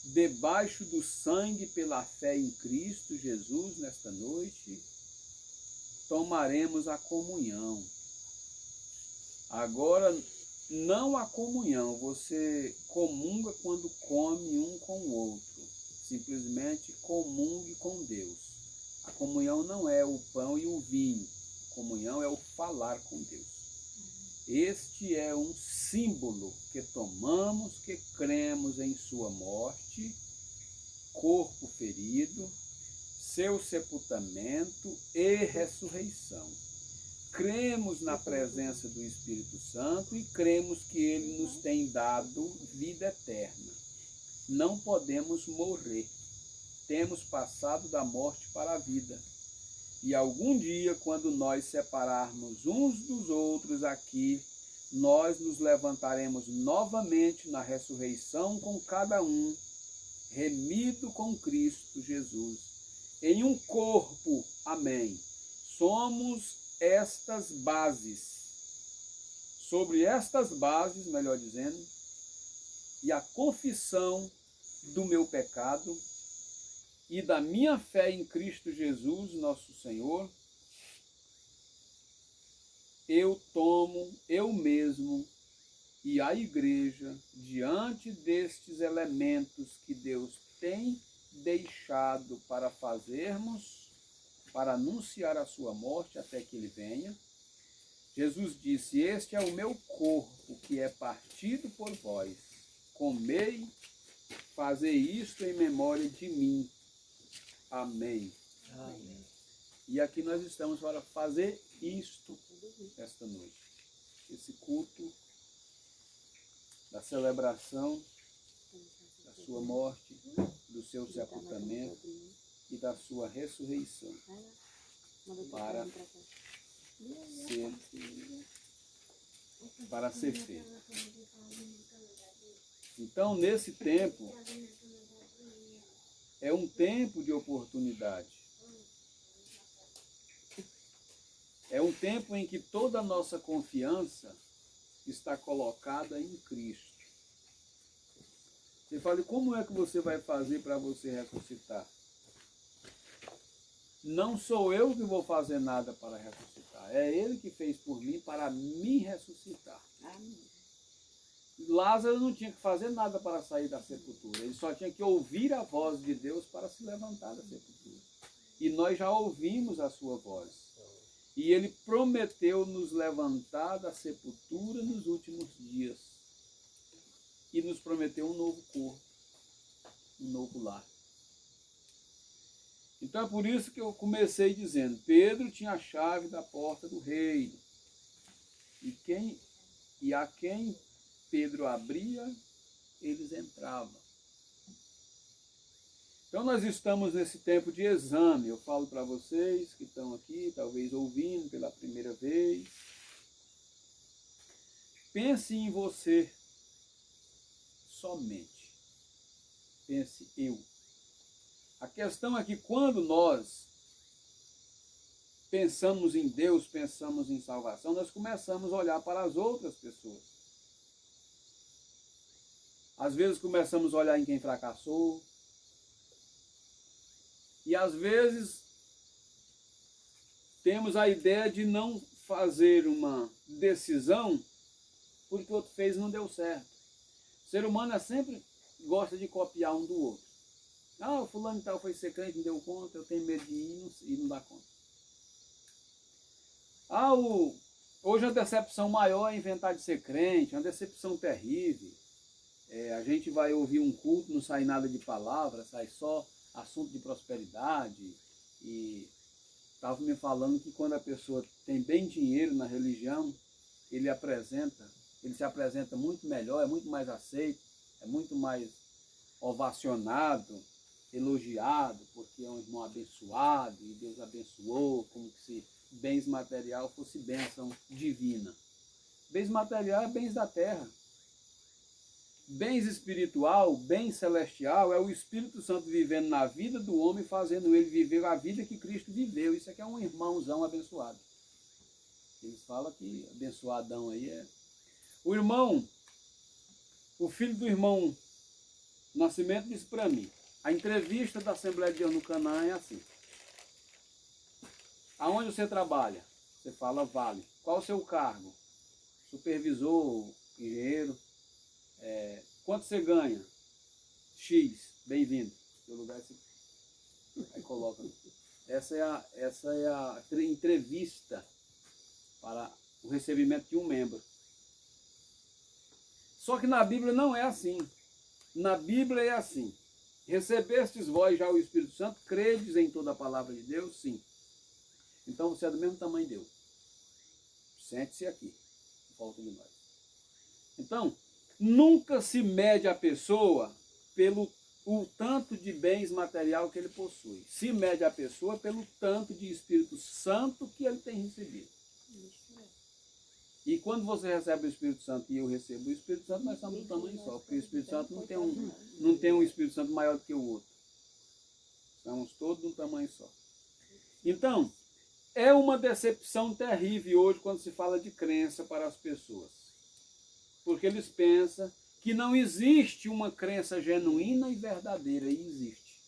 S4: debaixo do sangue pela fé em Cristo Jesus, nesta noite, tomaremos a comunhão. Agora, não a comunhão, você comunga quando come um com o outro. Simplesmente comungue com Deus. A comunhão não é o pão e o vinho. A comunhão é o falar com Deus. Este é um símbolo que tomamos, que cremos em sua morte, corpo ferido, seu sepultamento e ressurreição. Cremos na presença do Espírito Santo e cremos que ele nos tem dado vida eterna. Não podemos morrer. Temos passado da morte para a vida. E algum dia, quando nós separarmos uns dos outros aqui, nós nos levantaremos novamente na ressurreição com cada um, remido com Cristo Jesus, em um corpo. Amém. Somos estas bases, sobre estas bases, melhor dizendo, e a confissão do meu pecado e da minha fé em Cristo Jesus, nosso Senhor, eu tomo, eu mesmo, e a igreja, diante destes elementos que Deus tem deixado para fazermos, para anunciar a sua morte até que ele venha, Jesus disse: este é o meu corpo que é partido por vós. Comei, fazei isto em memória de mim. Amém.
S1: Amém.
S4: E aqui nós estamos para fazer isto esta noite. Esse culto da celebração da sua morte, do seu sepultamento e da sua ressurreição para ser feito. Então, nesse tempo, é um tempo de oportunidade. É um tempo em que toda a nossa confiança está colocada em Cristo. Você fala, como é que você vai fazer para você ressuscitar? Não sou eu que vou fazer nada para ressuscitar. É Ele que fez por mim para me ressuscitar.
S2: Amém.
S4: Lázaro não tinha que fazer nada para sair da sepultura. Ele só tinha que ouvir a voz de Deus para se levantar da sepultura. E nós já ouvimos a sua voz. E Ele prometeu nos levantar da sepultura nos últimos dias. E nos prometeu um novo corpo, um novo lar. Então é por isso que eu comecei dizendo, Pedro tinha a chave da porta do reino. E a quem Pedro abria, eles entravam. Então nós estamos nesse tempo de exame. Eu falo para vocês que estão aqui, talvez ouvindo pela primeira vez. Pense em você somente. Pense eu. A questão é que quando nós pensamos em Deus, pensamos em salvação, nós começamos a olhar para as outras pessoas. Às vezes começamos a olhar em quem fracassou. E às vezes temos a ideia de não fazer uma decisão porque o outro fez e não deu certo. O ser humano sempre gosta de copiar um do outro. Ah, o fulano e tal foi ser crente, não deu conta, eu tenho medo de ir e não dá conta. Ah, hoje a decepção maior é inventar de ser crente, é uma decepção terrível. A gente vai ouvir um culto, não sai nada de palavra, sai só assunto de prosperidade. E estava me falando que quando a pessoa tem bem dinheiro na religião, ele se apresenta muito melhor, é muito mais aceito, é muito mais ovacionado, elogiado, porque é um irmão abençoado e Deus abençoou, como se bens material fosse bênção divina. Bens material é bens da terra. Bens espiritual, bem celestial, é o Espírito Santo vivendo na vida do homem, fazendo ele viver a vida que Cristo viveu. Isso aqui é um irmãozão abençoado. Eles falam que abençoadão aí é... O filho do irmão Nascimento disse para mim, a entrevista da Assembleia de Deus no Canaã é assim. Aonde você trabalha? Você fala Vale. Qual o seu cargo? Supervisor, engenheiro. Quanto você ganha? X, bem-vindo. Seu lugar aí coloca. Essa é a entrevista para o recebimento de um membro. Só que na Bíblia não é assim. Na Bíblia é assim. Recebestes vós já o Espírito Santo, credes em toda a palavra de Deus? Sim. Então você é do mesmo tamanho de Deus. Sente-se aqui, em volta de nós. Então, nunca se mede a pessoa pelo o tanto de bens material que ele possui. Se mede a pessoa pelo tanto de Espírito Santo que ele tem recebido. E quando você recebe o Espírito Santo e eu recebo o Espírito Santo, nós estamos do tamanho só. Porque o Espírito Santo não tem um Espírito Santo maior do que o outro. Estamos todos de um tamanho só. Então, é uma decepção terrível hoje quando se fala de crença para as pessoas. Porque eles pensam que não existe uma crença genuína e verdadeira. E existe.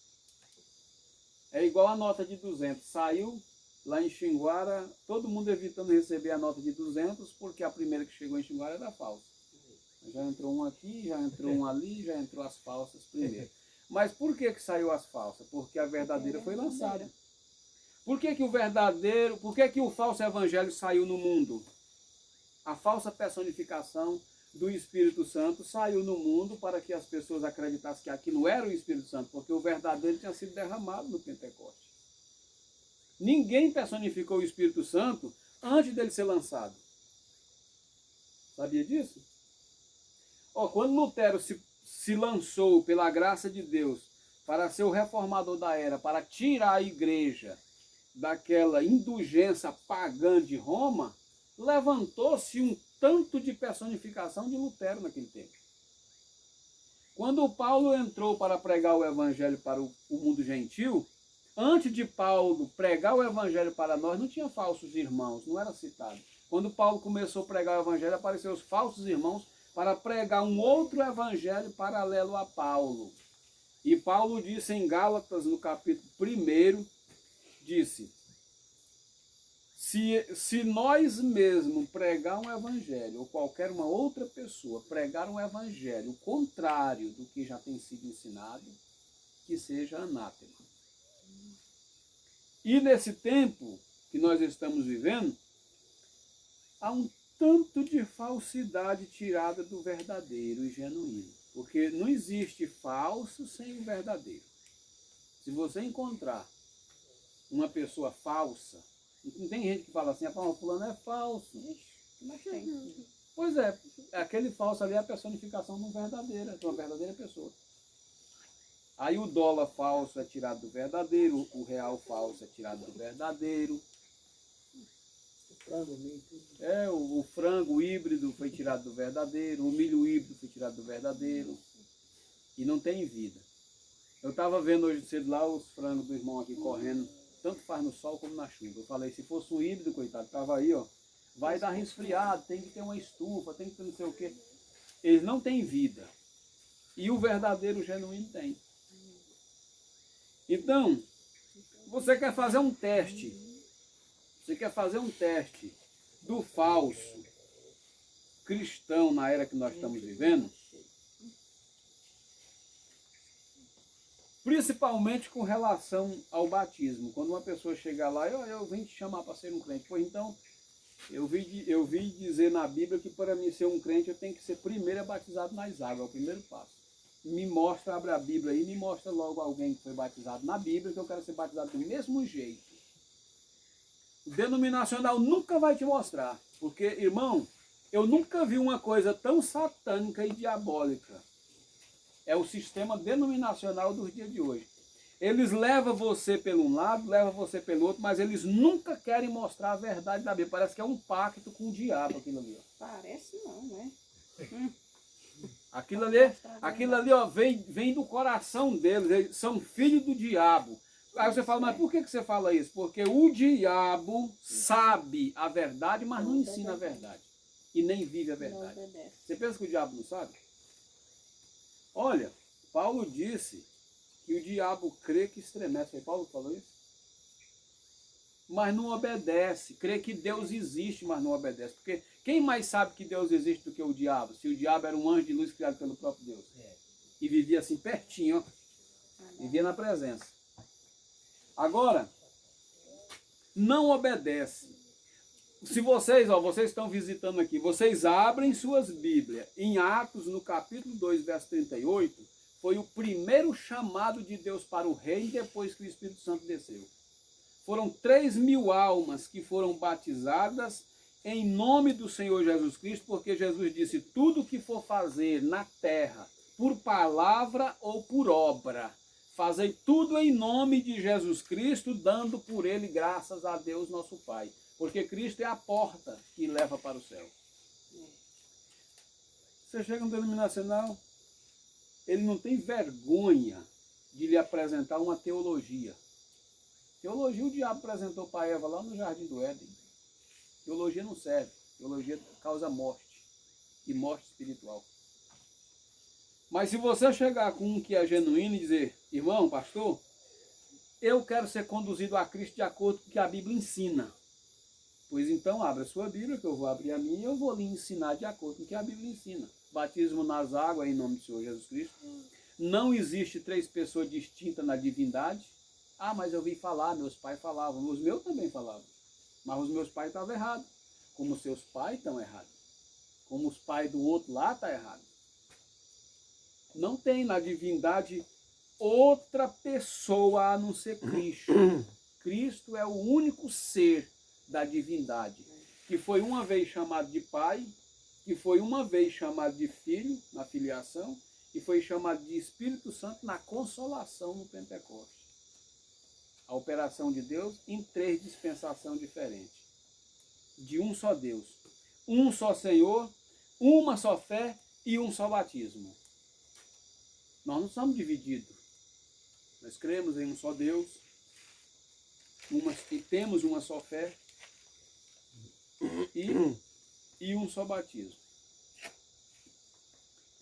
S4: É igual a nota de 200. Saiu lá em Xinguara, todo mundo evitando receber a nota de 200, porque a primeira que chegou em Xinguara era falsa. Já entrou um aqui, já entrou um ali, já entrou as falsas primeiro. Mas por que saiu as falsas? Porque a verdadeira foi lançada. Por que o falso evangelho saiu no mundo? A falsa personificação do Espírito Santo saiu no mundo para que as pessoas acreditassem que aquilo era o Espírito Santo, porque o verdadeiro tinha sido derramado no Pentecoste. Ninguém personificou o Espírito Santo antes dele ser lançado. Sabia disso? Quando Lutero se lançou pela graça de Deus para ser o reformador da era, para tirar a igreja daquela indulgência pagã de Roma, levantou-se um tanto de personificação de Lutero naquele tempo. Quando Paulo entrou para pregar o evangelho para o mundo gentil, antes de Paulo pregar o evangelho para nós, não tinha falsos irmãos, não era citado. Quando Paulo começou a pregar o evangelho, apareceram os falsos irmãos para pregar um outro evangelho paralelo a Paulo. E Paulo disse em Gálatas, no capítulo 1, disse: se nós mesmos pregar um evangelho, ou qualquer uma outra pessoa pregar um evangelho contrário do que já tem sido ensinado, que seja anátema. E nesse tempo que nós estamos vivendo, há um tanto de falsidade tirada do verdadeiro e genuíno. Porque não existe falso sem o verdadeiro. Se você encontrar uma pessoa falsa, não tem gente que fala assim, fulano é falso.
S2: Mas tem.
S4: Pois é, aquele falso ali é a personificação de uma verdadeira pessoa. Aí o dólar falso é tirado do verdadeiro, o real falso é tirado do verdadeiro. O frango híbrido foi tirado do verdadeiro, o milho híbrido foi tirado do verdadeiro. E não tem vida. Eu estava vendo hoje cedo lá os frangos do irmão aqui correndo, tanto faz no sol como na chuva. Eu falei, se fosse um híbrido, coitado, estava aí, vai dar resfriado, tem que ter uma estufa, tem que ter não sei o quê. Eles não têm vida. E o verdadeiro genuíno tem. Então, você quer fazer um teste. Você quer fazer um teste do falso cristão na era que nós estamos vivendo? Principalmente com relação ao batismo. Quando uma pessoa chegar lá, eu vim te chamar para ser um crente. Pois então, eu vi dizer na Bíblia que para mim ser um crente eu tenho que ser primeiro batizado nas águas, é o primeiro passo. Me mostra, abre a Bíblia aí, me mostra logo alguém que foi batizado na Bíblia, que eu quero ser batizado do mesmo jeito. O denominacional nunca vai te mostrar, porque, irmão, eu nunca vi uma coisa tão satânica e diabólica. É o sistema denominacional dos dias de hoje. Eles levam você pelo um lado, levam você pelo outro, mas eles nunca querem mostrar a verdade da Bíblia. Parece que é um pacto com o diabo aquilo ali.
S2: Parece não, né?
S4: Aquilo ali vem do coração deles, eles são filhos do diabo. Aí você fala, mas por que você fala isso? Porque o diabo sabe a verdade, mas não ensina a verdade. E nem vive a verdade. Você pensa que o diabo não sabe? Olha, Paulo disse que o diabo crê que estremece. Foi Paulo que falou isso? Mas não obedece. Crê que Deus existe, mas não obedece. Porque quem mais sabe que Deus existe do que o diabo? Se o diabo era um anjo de luz criado pelo próprio Deus. E vivia assim pertinho, vivia na presença. Agora, não obedece. Se vocês estão visitando aqui, vocês abrem suas Bíblias. Em Atos, no capítulo 2, verso 38, foi o primeiro chamado de Deus para o reino depois que o Espírito Santo desceu. Foram 3.000 almas que foram batizadas em nome do Senhor Jesus Cristo, porque Jesus disse, tudo que for fazer na terra, por palavra ou por obra, fazei tudo em nome de Jesus Cristo, dando por ele graças a Deus nosso Pai. Porque Cristo é a porta que leva para o céu. Você chega no denominacional, ele não tem vergonha de lhe apresentar uma teologia. Teologia o diabo apresentou para Eva lá no Jardim do Éden. Teologia não serve. Teologia causa morte. E morte espiritual. Mas se você chegar com um que é genuíno e dizer, irmão, pastor, eu quero ser conduzido a Cristo de acordo com o que a Bíblia ensina. Pois então abra a sua Bíblia, que eu vou abrir a minha e eu vou lhe ensinar de acordo com o que a Bíblia ensina. batismo nas águas em nome do Senhor Jesus Cristo. Não existe 3 pessoas distintas na divindade. Ah, mas eu ouvi falar, meus pais falavam, os meus também falavam. Mas os meus pais estavam errados. Como os seus pais estão errados. Como os pais do outro lá estão errados. Não tem na divindade outra pessoa a não ser Cristo. Cristo é o único ser da divindade, que foi uma vez chamado de Pai, que foi uma vez chamado de Filho, na filiação, e foi chamado de Espírito Santo na consolação no Pentecostes. A operação de Deus em 3 dispensações diferentes. De um só Deus, um só Senhor, uma só fé e um só batismo. Nós não somos divididos. Nós cremos em um só Deus, e temos uma só fé e um só batismo.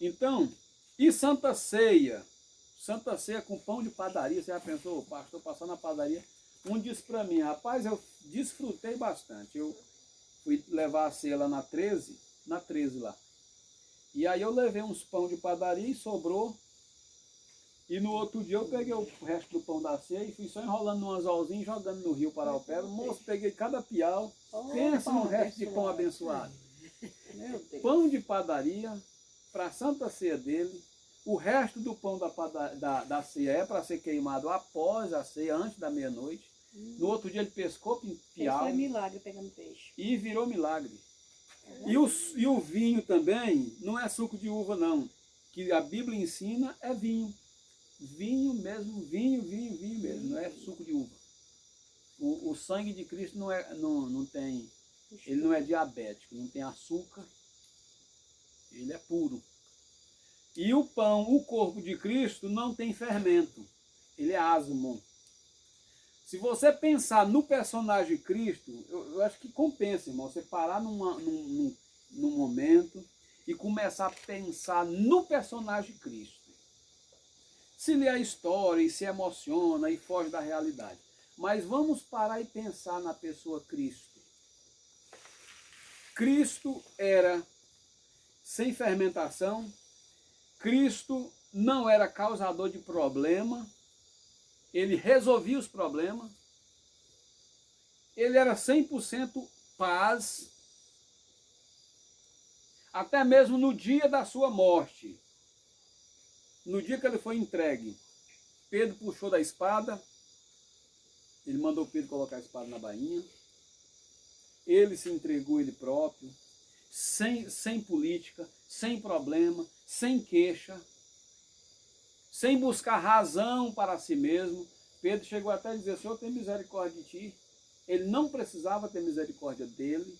S4: Então, e Santa Ceia? Santa Ceia com pão de padaria. Você já pensou, o pastor passando na padaria? Um disse para mim, rapaz, eu desfrutei bastante. Eu fui levar a ceia lá na 13 lá. E aí eu levei uns pão de padaria e sobrou. E no outro dia eu peguei o resto do pão da ceia e fui só enrolando num anzolzinho, jogando no rio Paraupeba. Moço, peguei cada piau. Pensa no resto de pão abençoado.
S2: Meu Deus.
S4: Pão de padaria para a Santa Ceia dele. O resto do pão da ceia é para ser queimado após a ceia, antes da meia-noite. No outro dia ele pescou piau.
S2: Isso é milagre pegando peixe.
S4: E virou milagre. E o vinho também não é suco de uva, não. Que a Bíblia ensina é vinho. Vinho mesmo, vinho mesmo, não é suco de uva. O sangue de Cristo não tem, ele não é diabético, não tem açúcar, ele é puro. E o pão, o corpo de Cristo, não tem fermento, ele é asmo. Se você pensar no personagem Cristo, eu acho que compensa, irmão, você parar num momento e começar a pensar no personagem Cristo. Se lê a história e se emociona e foge da realidade. Mas vamos parar e pensar na pessoa Cristo. Cristo era sem fermentação. Cristo não era causador de problema. Ele resolvia os problemas. Ele era 100% paz. Até mesmo no dia da sua morte. No dia que ele foi entregue, Pedro puxou da espada, ele mandou Pedro colocar a espada na bainha, ele se entregou ele próprio, sem política, sem problema, sem queixa, sem buscar razão para si mesmo. Pedro chegou até a dizer, Senhor, tem misericórdia de ti. Ele não precisava ter misericórdia dele,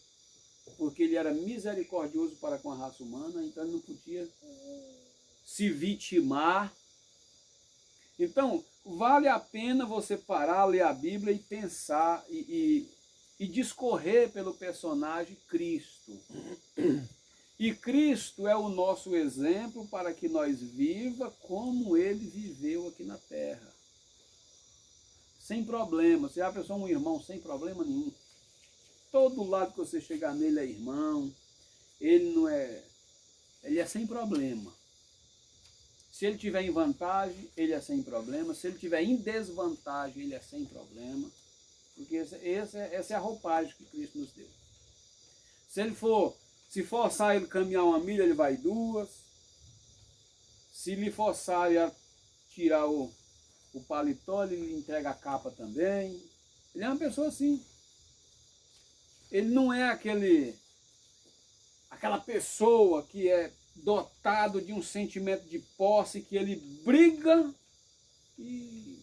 S4: porque ele era misericordioso para com a raça humana, então ele não podia se vitimar. Então, vale a pena você parar, ler a Bíblia e pensar e discorrer pelo personagem Cristo. E Cristo é o nosso exemplo para que nós viva como ele viveu aqui na terra. Sem problema. Você já pensou um irmão sem problema nenhum? Todo lado que você chegar nele é irmão. Ele é sem problema. Se ele tiver em vantagem, ele é sem problema. Se ele tiver em desvantagem, ele é sem problema. Porque essa é a roupagem que Cristo nos deu. Se forçar ele a caminhar 1 milha, ele vai 2. Se lhe forçar a tirar o paletó, ele lhe entrega a capa também. Ele é uma pessoa assim. Ele não é aquela pessoa que é dotado de um sentimento de posse, que ele briga e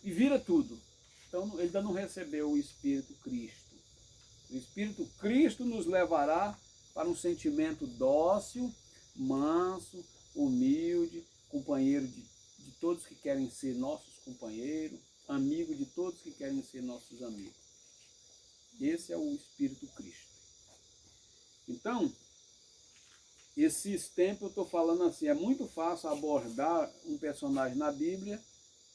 S4: vira tudo. Então ele ainda não recebeu o Espírito Cristo. O Espírito Cristo nos levará para um sentimento dócil, manso, humilde, companheiro de todos que querem ser nossos companheiros, amigo de todos que querem ser nossos amigos. Esse é o Espírito Cristo. Então, esses tempos eu estou falando assim, é muito fácil abordar um personagem na Bíblia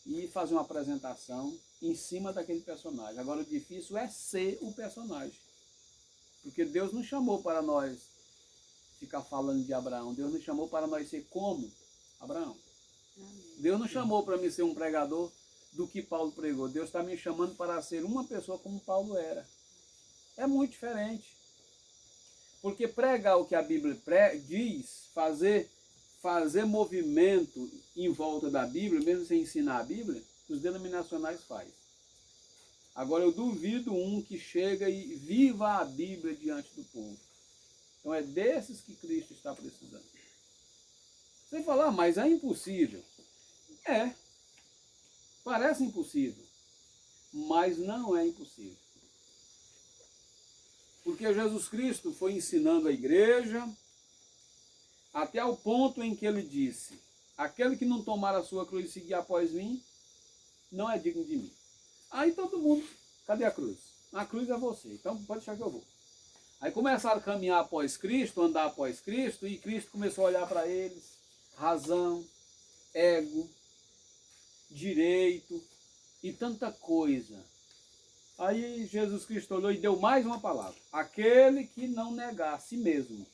S4: e fazer uma apresentação em cima daquele personagem. Agora o difícil é ser o personagem. Porque Deus nos chamou para nós ficar falando de Abraão. Deus nos chamou para nós ser como Abraão.
S2: Amém.
S4: Deus não chamou para mim ser um pregador do que Paulo pregou. Deus está me chamando para ser uma pessoa como Paulo era. É muito diferente. Porque pregar o que a Bíblia diz, fazer movimento em volta da Bíblia, mesmo sem ensinar a Bíblia, os denominacionais fazem. Agora eu duvido um que chega e viva a Bíblia diante do povo. Então é desses que Cristo está precisando. Você fala, mas é impossível. É. Parece impossível. Mas não é impossível. Porque Jesus Cristo foi ensinando a igreja até o ponto em que ele disse: aquele que não tomar a sua cruz e seguir após mim, não é digno de mim. Aí todo mundo, cadê a cruz? A cruz é você, então pode deixar que eu vou. Aí começaram a caminhar após Cristo, andar após Cristo, e Cristo começou a olhar para eles, razão, ego, direito e tanta coisa. Aí Jesus Cristo olhou e deu mais uma palavra: aquele que não negar a si mesmo.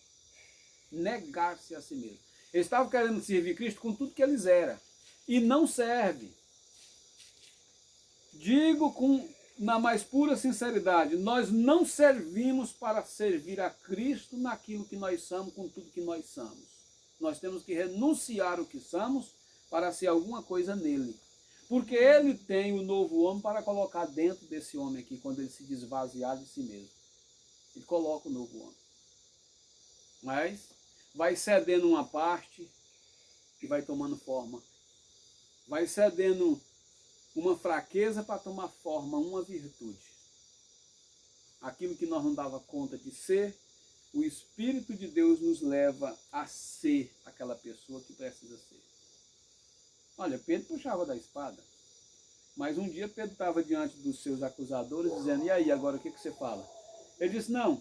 S4: Negar-se a si mesmo. Eles estavam querendo servir Cristo com tudo que eles eram. E não serve. Digo na mais pura sinceridade, nós não servimos para servir a Cristo naquilo que nós somos, com tudo que nós somos. Nós temos que renunciar o que somos para ser alguma coisa nele. Porque ele tem o novo homem para colocar dentro desse homem aqui, quando ele se desvaziar de si mesmo. Ele coloca o novo homem. Mas vai cedendo uma parte e vai tomando forma. Vai cedendo uma fraqueza para tomar forma, uma virtude. Aquilo que nós não dava conta de ser, o Espírito de Deus nos leva a ser aquela pessoa que precisa ser. Olha, Pedro puxava da espada, mas um dia Pedro estava diante dos seus acusadores dizendo: e aí, agora o que você fala? Ele disse: não,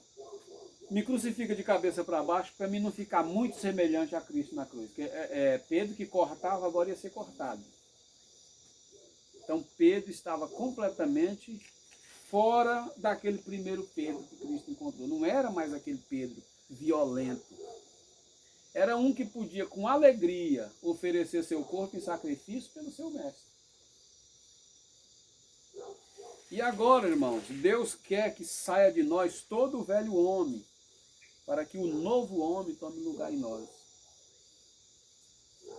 S4: me crucifica de cabeça para baixo para mim não ficar muito semelhante a Cristo na cruz. Pedro que cortava agora ia ser cortado. Então Pedro estava completamente fora daquele primeiro Pedro que Cristo encontrou. Não era mais aquele Pedro violento. Era um que podia com alegria oferecer seu corpo em sacrifício pelo seu mestre. E agora, irmãos, Deus quer que saia de nós todo o velho homem, para que o novo homem tome lugar em nós.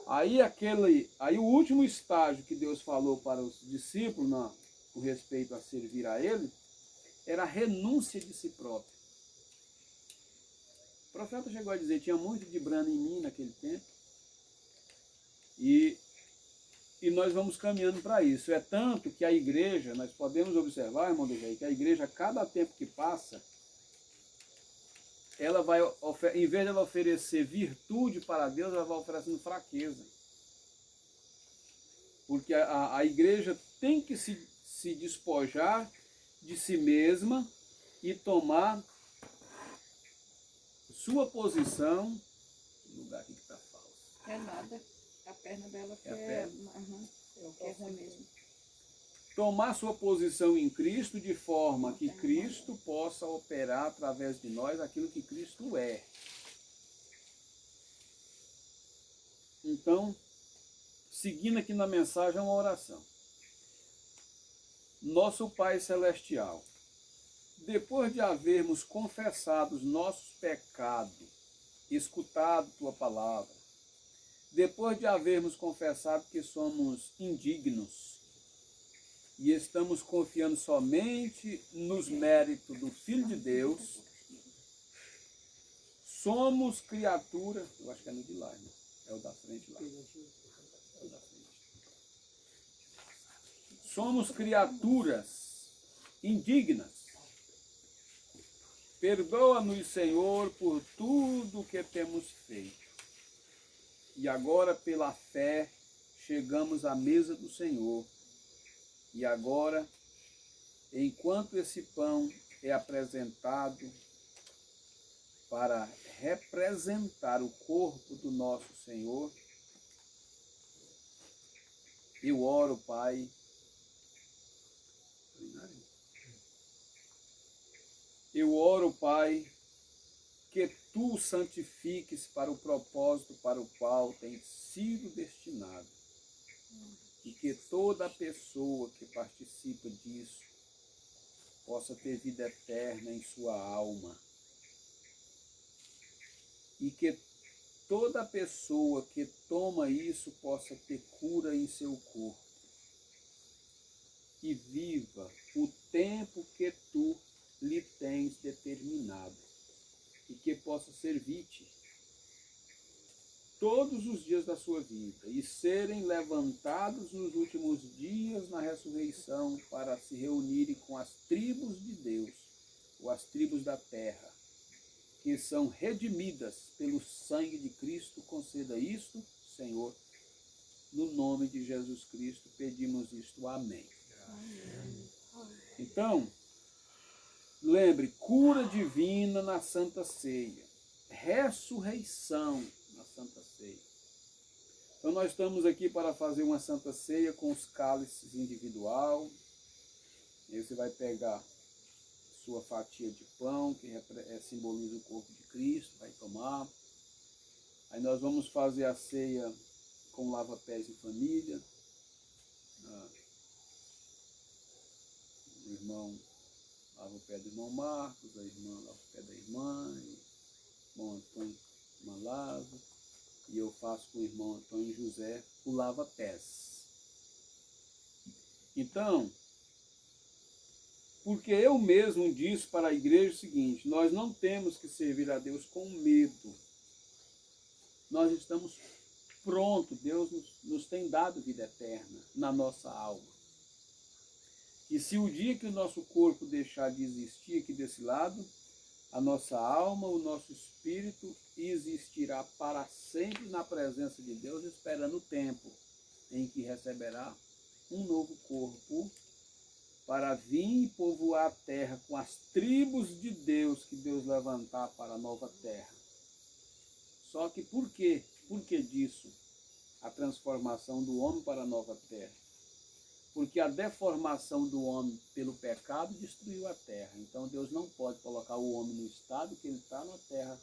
S4: Aí o último estágio que Deus falou para os discípulos, com respeito a servir a Ele, era a renúncia de si próprio. O profeta chegou a dizer: tinha muito de brano em mim naquele tempo, e nós vamos caminhando para isso. É tanto que a igreja, nós podemos observar, irmão Dejaí, que a igreja, cada tempo que passa, ela vai, em vez de ela oferecer virtude para Deus, ela vai oferecendo fraqueza. Porque a igreja tem que se despojar de si mesma e tomar sua posição. O lugar aqui que está falso.
S2: É nada. A perna dela que
S4: É a
S2: é
S4: perna.
S2: que é ruim mesmo.
S4: Tomar sua posição em Cristo de forma que Cristo possa operar através de nós aquilo que Cristo é. Então, seguindo aqui na mensagem, uma oração. Nosso Pai Celestial, depois de havermos confessado os nossos pecados, escutado Tua palavra, depois de havermos confessado que somos indignos e estamos confiando somente nos méritos do Filho de Deus, somos criatura, eu acho que é no de lá, né? É o da frente lá. É o da frente. Somos criaturas indignas. Perdoa-nos, Senhor, por tudo que temos feito. E agora, pela fé, chegamos à mesa do Senhor. E agora, enquanto esse pão é apresentado para representar o corpo do nosso Senhor, eu oro, Pai, que tu santifiques para o propósito para o qual tem sido destinado. E que toda pessoa que participa disso possa ter vida eterna em sua alma. E que toda pessoa que toma isso possa ter cura em seu corpo. E viva o tempo que tu lhe tens determinado. E que possa servir-te todos os dias da sua vida e serem levantados nos últimos dias na ressurreição para se reunirem com as tribos de Deus, ou as tribos da terra, que são redimidas pelo sangue de Cristo. Conceda isto, Senhor, no nome de Jesus Cristo, pedimos isto. Amém. Então, lembre, cura divina na Santa Ceia, ressurreição na Santa Ceia. Então nós estamos aqui para fazer uma Santa Ceia com os cálices individual. Aí você vai pegar sua fatia de pão, que simboliza o corpo de Cristo, vai tomar. Aí nós vamos fazer a ceia com lava-pés em família. O irmão lava o pé do irmão Marcos, a irmã lava o pé da irmã, o irmão Antônio lava, e eu faço com o irmão Antônio José o lava-pés. Então, porque eu mesmo disse para a igreja o seguinte: nós não temos que servir a Deus com medo. Nós estamos prontos, Deus nos tem dado vida eterna na nossa alma. E se o dia que o nosso corpo deixar de existir aqui desse lado, a nossa alma, o nosso espírito existirá para sempre na presença de Deus, esperando o tempo em que receberá um novo corpo para vir e povoar a terra com as tribos de Deus que Deus levantar para a nova terra. Só que por quê? Por que disso? A transformação do homem para a nova terra. Porque a deformação do homem pelo pecado destruiu a terra. Então Deus não pode colocar o homem no estado que ele está na terra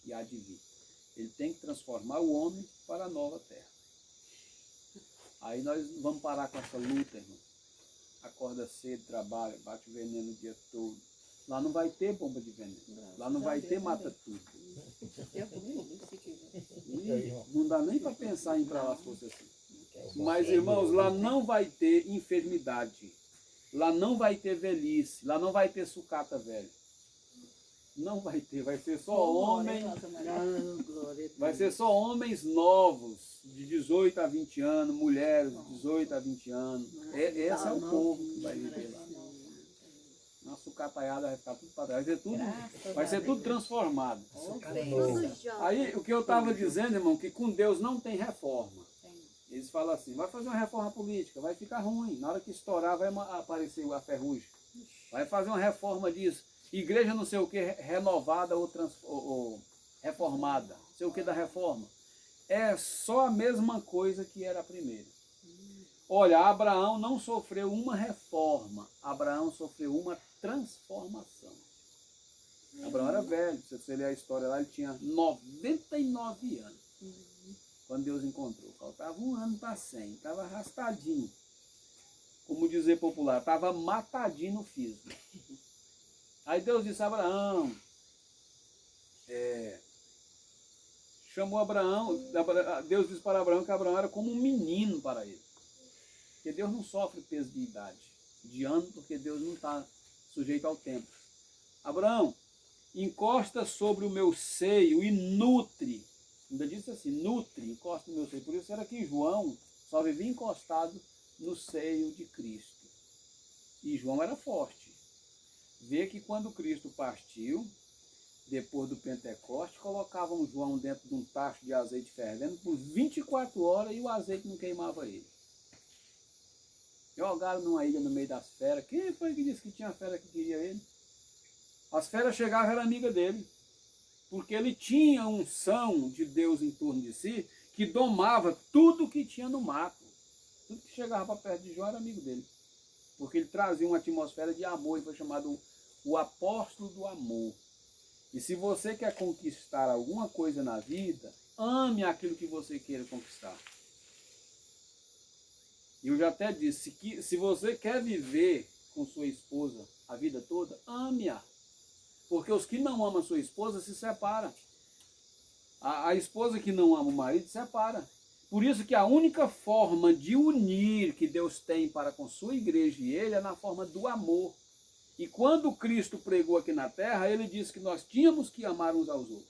S4: e há de vir. Ele tem que transformar o homem para a nova terra. Aí nós vamos parar com essa luta, irmão. Acorda cedo, trabalha, bate veneno o dia todo. Lá não vai ter bomba de veneno. Lá não vai ter mata-tudo. Não dá nem para pensar em ir para lá se fosse assim. Mas, irmãos, lá não vai ter enfermidade. Lá não vai ter velhice. Lá não vai ter sucata velha. Não vai ter. Vai ser só homens. Vai ser só homens novos, de 18 a 20 anos, mulheres de 18 a 20 anos. Esse é o povo que vai viver lá. Na sucataiada vai ficar tudo para trás. Vai ser tudo transformado. Aí, o que eu estava dizendo, irmão, que com Deus não tem reforma. Eles falam assim: vai fazer uma reforma política, vai ficar ruim. Na hora que estourar vai aparecer a ferrugem. Vai fazer uma reforma disso. Igreja não sei o que, renovada ou reformada. Não sei o que da reforma. É só a mesma coisa que era a primeira. Olha, Abraão não sofreu uma reforma. Abraão sofreu uma transformação. Abraão era velho. Se você ler a história lá, ele tinha 99 anos. Quando Deus encontrou. Faltava um ano para 100. Estava arrastadinho. Como dizer popular, estava matadinho no físico. Aí Deus disse a Abraão, chamou Abraão, Deus disse para Abraão que Abraão era como um menino para ele. Porque Deus não sofre peso de idade, de ano, porque Deus não está sujeito ao tempo. Abraão, encosta sobre o meu seio e nutre. Ainda disse assim, nutre, encosta no meu seio. Por isso era que João só vivia encostado no seio de Cristo. E João era forte. Vê que quando Cristo partiu, depois do Pentecoste, colocavam João dentro de um tacho de azeite fervendo por 24 horas e o azeite não queimava ele. Jogaram numa ilha no meio das feras. Quem foi que disse que tinha fera que queria ele? As feras chegavam, era amiga dele. Porque ele tinha unção de Deus em torno de si, que domava tudo que tinha no mato. Tudo que chegava para perto de João era amigo dele. Porque ele trazia uma atmosfera de amor, ele foi chamado o apóstolo do amor. E se você quer conquistar alguma coisa na vida, ame aquilo que você queira conquistar. E eu já até disse que se você quer viver com sua esposa a vida toda, ame-a. Porque os que não amam sua esposa se separam. A esposa que não ama o marido se separa. Por isso que a única forma de unir que Deus tem para com sua igreja e ele é na forma do amor. E quando Cristo pregou aqui na terra, ele disse que nós tínhamos que amar uns aos outros.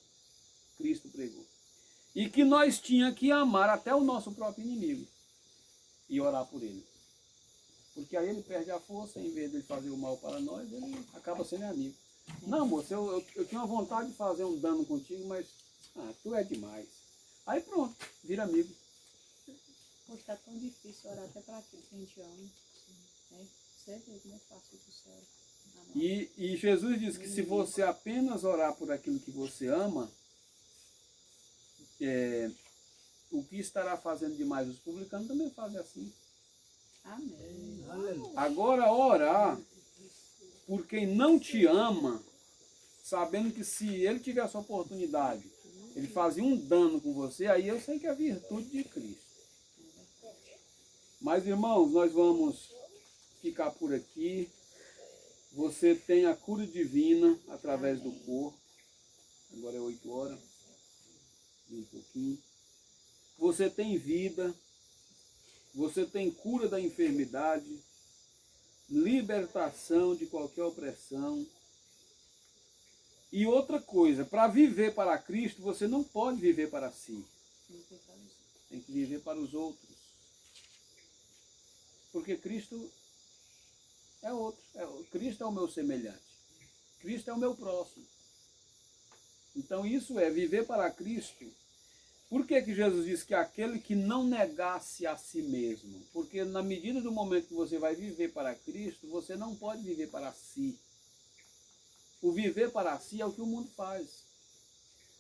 S4: Cristo pregou. E que nós tínhamos que amar até o nosso próprio inimigo. E orar por ele. Porque aí ele perde a força, em vez de ele fazer o mal para nós, ele acaba sendo amigo. Não, moço, eu tinha uma vontade de fazer um dano contigo, mas tu é demais. Aí pronto, vira amigo.
S2: Poxa, tá tão difícil orar até para aquilo que a gente ama. Né? Você vê como é fácil do céu.
S4: E Jesus diz que se você apenas orar por aquilo que você ama, o que estará fazendo demais? Os publicanos também fazem assim.
S2: Amém.
S4: Agora orar por quem não te ama, sabendo que se ele tivesse a oportunidade, ele fazia um dano com você, aí eu sei que é a virtude de Cristo. Mas irmãos, nós vamos ficar por aqui. Você tem a cura divina através do corpo. Agora é 8 horas. Um pouquinho. Você tem vida. Você tem cura da enfermidade. Libertação de qualquer opressão. E outra coisa, para viver para Cristo, você não pode viver para si. Tem que viver para os outros. Porque Cristo é outro. Cristo é o meu semelhante. Cristo é o meu próximo. Então isso é viver para Cristo. Por que Jesus disse que aquele que não negasse a si mesmo? Porque na medida do momento que você vai viver para Cristo, você não pode viver para si. O viver para si é o que o mundo faz.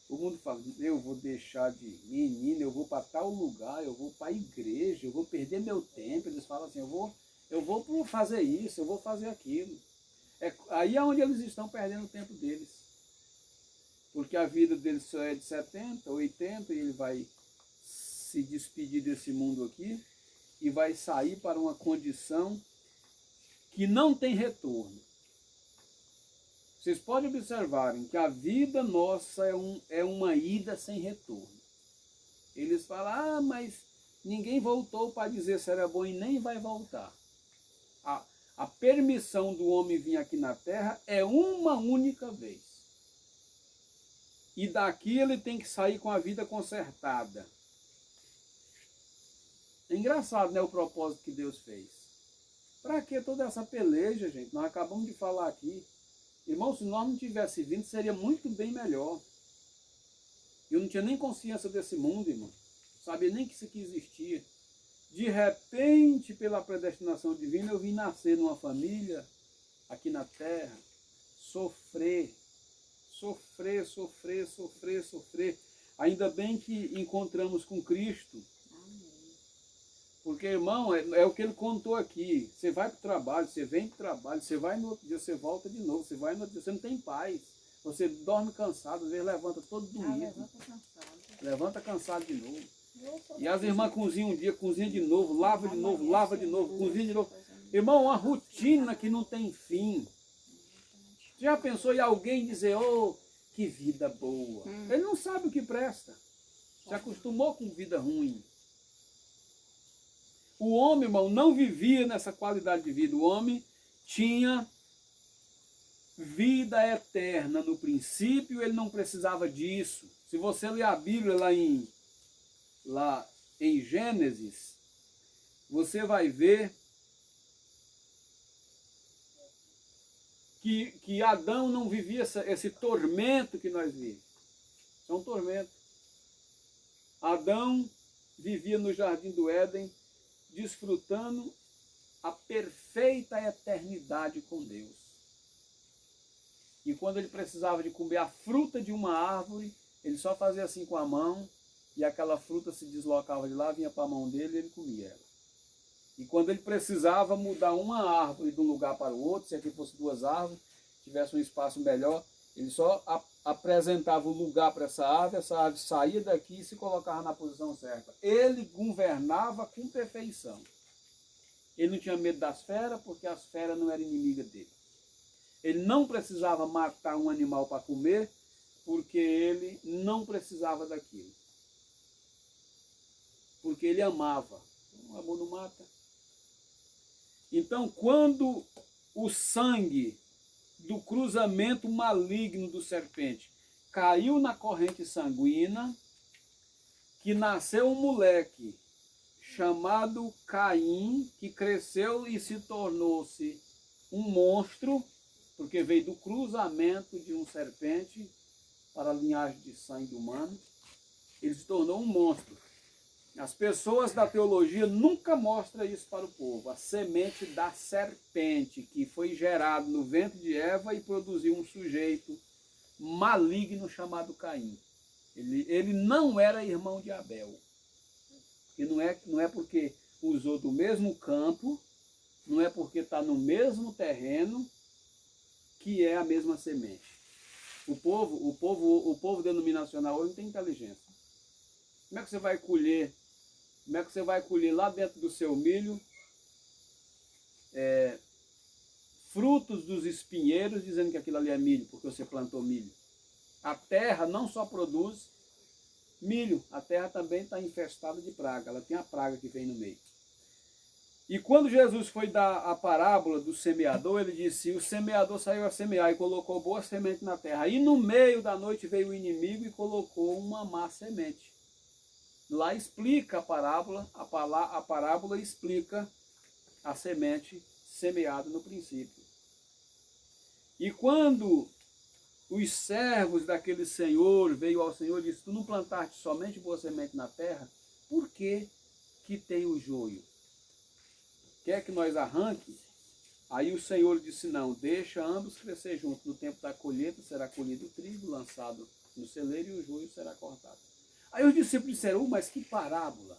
S4: O mundo fala, eu vou deixar de menina, eu vou para tal lugar, eu vou para a igreja, eu vou perder meu tempo. Eles falam assim, eu vou fazer isso, eu vou fazer aquilo. Aí é onde eles estão perdendo o tempo deles. Porque a vida deles só é de 70, 80, e ele vai se despedir desse mundo aqui e vai sair para uma condição que não tem retorno. Vocês podem observarem que a vida nossa é uma ida sem retorno. Eles falam, mas ninguém voltou para dizer se era bom e nem vai voltar. A permissão do homem vir aqui na terra é uma única vez. E daqui ele tem que sair com a vida consertada. É engraçado, né, o propósito que Deus fez. Para que toda essa peleja, gente? Nós acabamos de falar aqui. Irmão, se nós não tivéssemos vindo, seria muito bem melhor. Eu não tinha nem consciência desse mundo, irmão. Não sabia nem que isso aqui existia. De repente, pela predestinação divina, eu vim nascer numa família, aqui na terra, sofrer. Ainda bem que encontramos com Cristo. Porque, irmão, é o que ele contou aqui. Você vai para o trabalho, você vem para o trabalho, você vai no outro dia, você volta de novo, você vai no outro dia, você não tem paz. Você dorme cansado, às vezes levanta todo doído. Levanta cansado de novo. E as irmãs cozinham um dia, cozinham de novo, lava de novo, cozinha de novo. Irmão, uma rotina que não tem fim. Já pensou em alguém dizer, que vida boa? Ele não sabe o que presta. Se acostumou com vida ruim. O homem, irmão, não vivia nessa qualidade de vida. O homem tinha vida eterna no princípio, ele não precisava disso. Se você ler a Bíblia lá em Gênesis, você vai ver que Adão não vivia esse tormento que nós vivemos. Isso é um tormento. Adão vivia no jardim do Éden, desfrutando a perfeita eternidade com Deus. E quando ele precisava de comer a fruta de uma árvore, ele só fazia assim com a mão, e aquela fruta se deslocava de lá, vinha para a mão dele e ele comia ela. E quando ele precisava mudar uma árvore de um lugar para o outro, se aqui fosse 2 árvores, tivesse um espaço melhor, ele só apresentava o lugar para essa árvore saía daqui e se colocava na posição certa. Ele governava com perfeição. Ele não tinha medo das feras, porque as feras não eram inimigas dele. Ele não precisava matar um animal para comer, porque ele não precisava daquilo. Porque ele amava. O amor não mata. Então, quando o sangue do cruzamento maligno do serpente caiu na corrente sanguínea, que nasceu um moleque chamado Caim, que cresceu e se tornou-se um monstro, porque veio do cruzamento de um serpente para a linhagem de sangue humano. Ele se tornou um monstro. As pessoas da teologia nunca mostram isso para o povo. A semente da serpente, que foi gerado no ventre de Eva e produziu um sujeito maligno chamado Caim. Ele não era irmão de Abel. E não é porque usou do mesmo campo, não é porque está no mesmo terreno, que é a mesma semente. O povo denominacional hoje não tem inteligência. Como é que você vai colher? Como é que você vai colher lá dentro do seu milho frutos dos espinheiros, dizendo que aquilo ali é milho, porque você plantou milho? A terra não só produz milho, a terra também está infestada de praga. Ela tem a praga que vem no meio. E quando Jesus foi dar a parábola do semeador, ele disse: o semeador saiu a semear e colocou boa semente na terra. E no meio da noite veio o inimigo e colocou uma má semente. Lá explica a parábola, a parábola explica a semente semeada no princípio. E quando os servos daquele senhor veio ao Senhor e disse: tu não plantaste somente boa semente na terra? Por que tem o joio? Quer que nós arranque? Aí o Senhor disse: não, deixa ambos crescer juntos. No tempo da colheita será colhido o trigo, lançado no celeiro, e o joio será cortado. Aí os discípulos disseram: mas que parábola!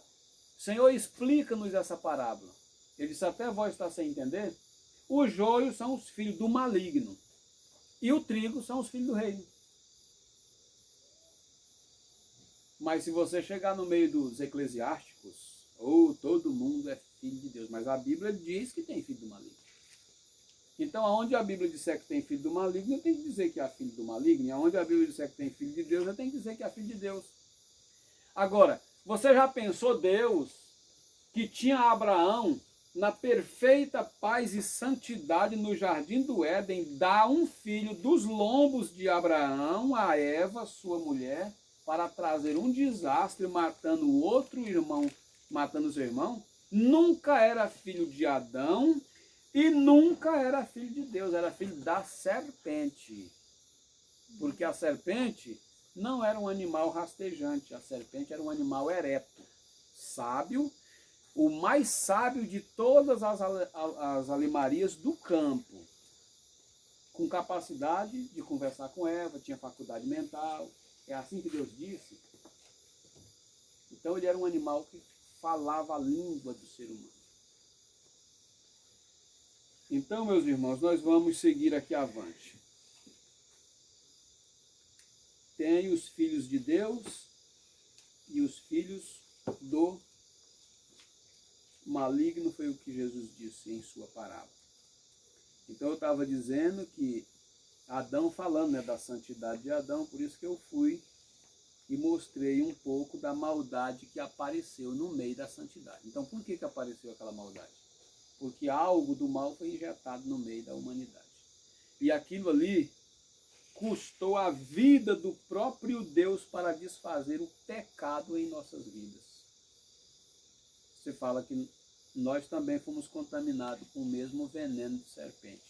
S4: Senhor, explica-nos essa parábola. Ele disse: até vós está sem entender? Os joios são os filhos do maligno. E o trigo são os filhos do reino. Mas se você chegar no meio dos eclesiásticos, todo mundo é filho de Deus. Mas a Bíblia diz que tem filho do maligno. Então, aonde a Bíblia disser que tem filho do maligno, eu tenho que dizer que é filho do maligno. E aonde a Bíblia disser que tem filho de Deus, eu tenho que dizer que é filho de Deus. Agora, você já pensou Deus, que tinha Abraão na perfeita paz e santidade no jardim do Éden, dá um filho dos lombos de Abraão a Eva, sua mulher, para trazer um desastre, matando o outro irmão, matando o seu irmão? Nunca era filho de Adão e nunca era filho de Deus, era filho da serpente. Porque a serpente não era um animal rastejante, a serpente era um animal ereto, sábio, o mais sábio de todas as alimarias do campo, com capacidade de conversar com Eva, tinha faculdade mental, é assim que Deus disse. Então ele era um animal que falava a língua do ser humano. Então, meus irmãos, nós vamos seguir aqui avante. Tem os filhos de Deus e os filhos do maligno, foi o que Jesus disse em sua parábola. Então eu estava dizendo que Adão, falando da santidade de Adão, por isso que eu fui e mostrei um pouco da maldade que apareceu no meio da santidade. Então por que apareceu aquela maldade? Porque algo do mal foi injetado no meio da humanidade. E aquilo ali custou a vida do próprio Deus para desfazer o pecado em nossas vidas. Você fala que nós também fomos contaminados com o mesmo veneno de serpente.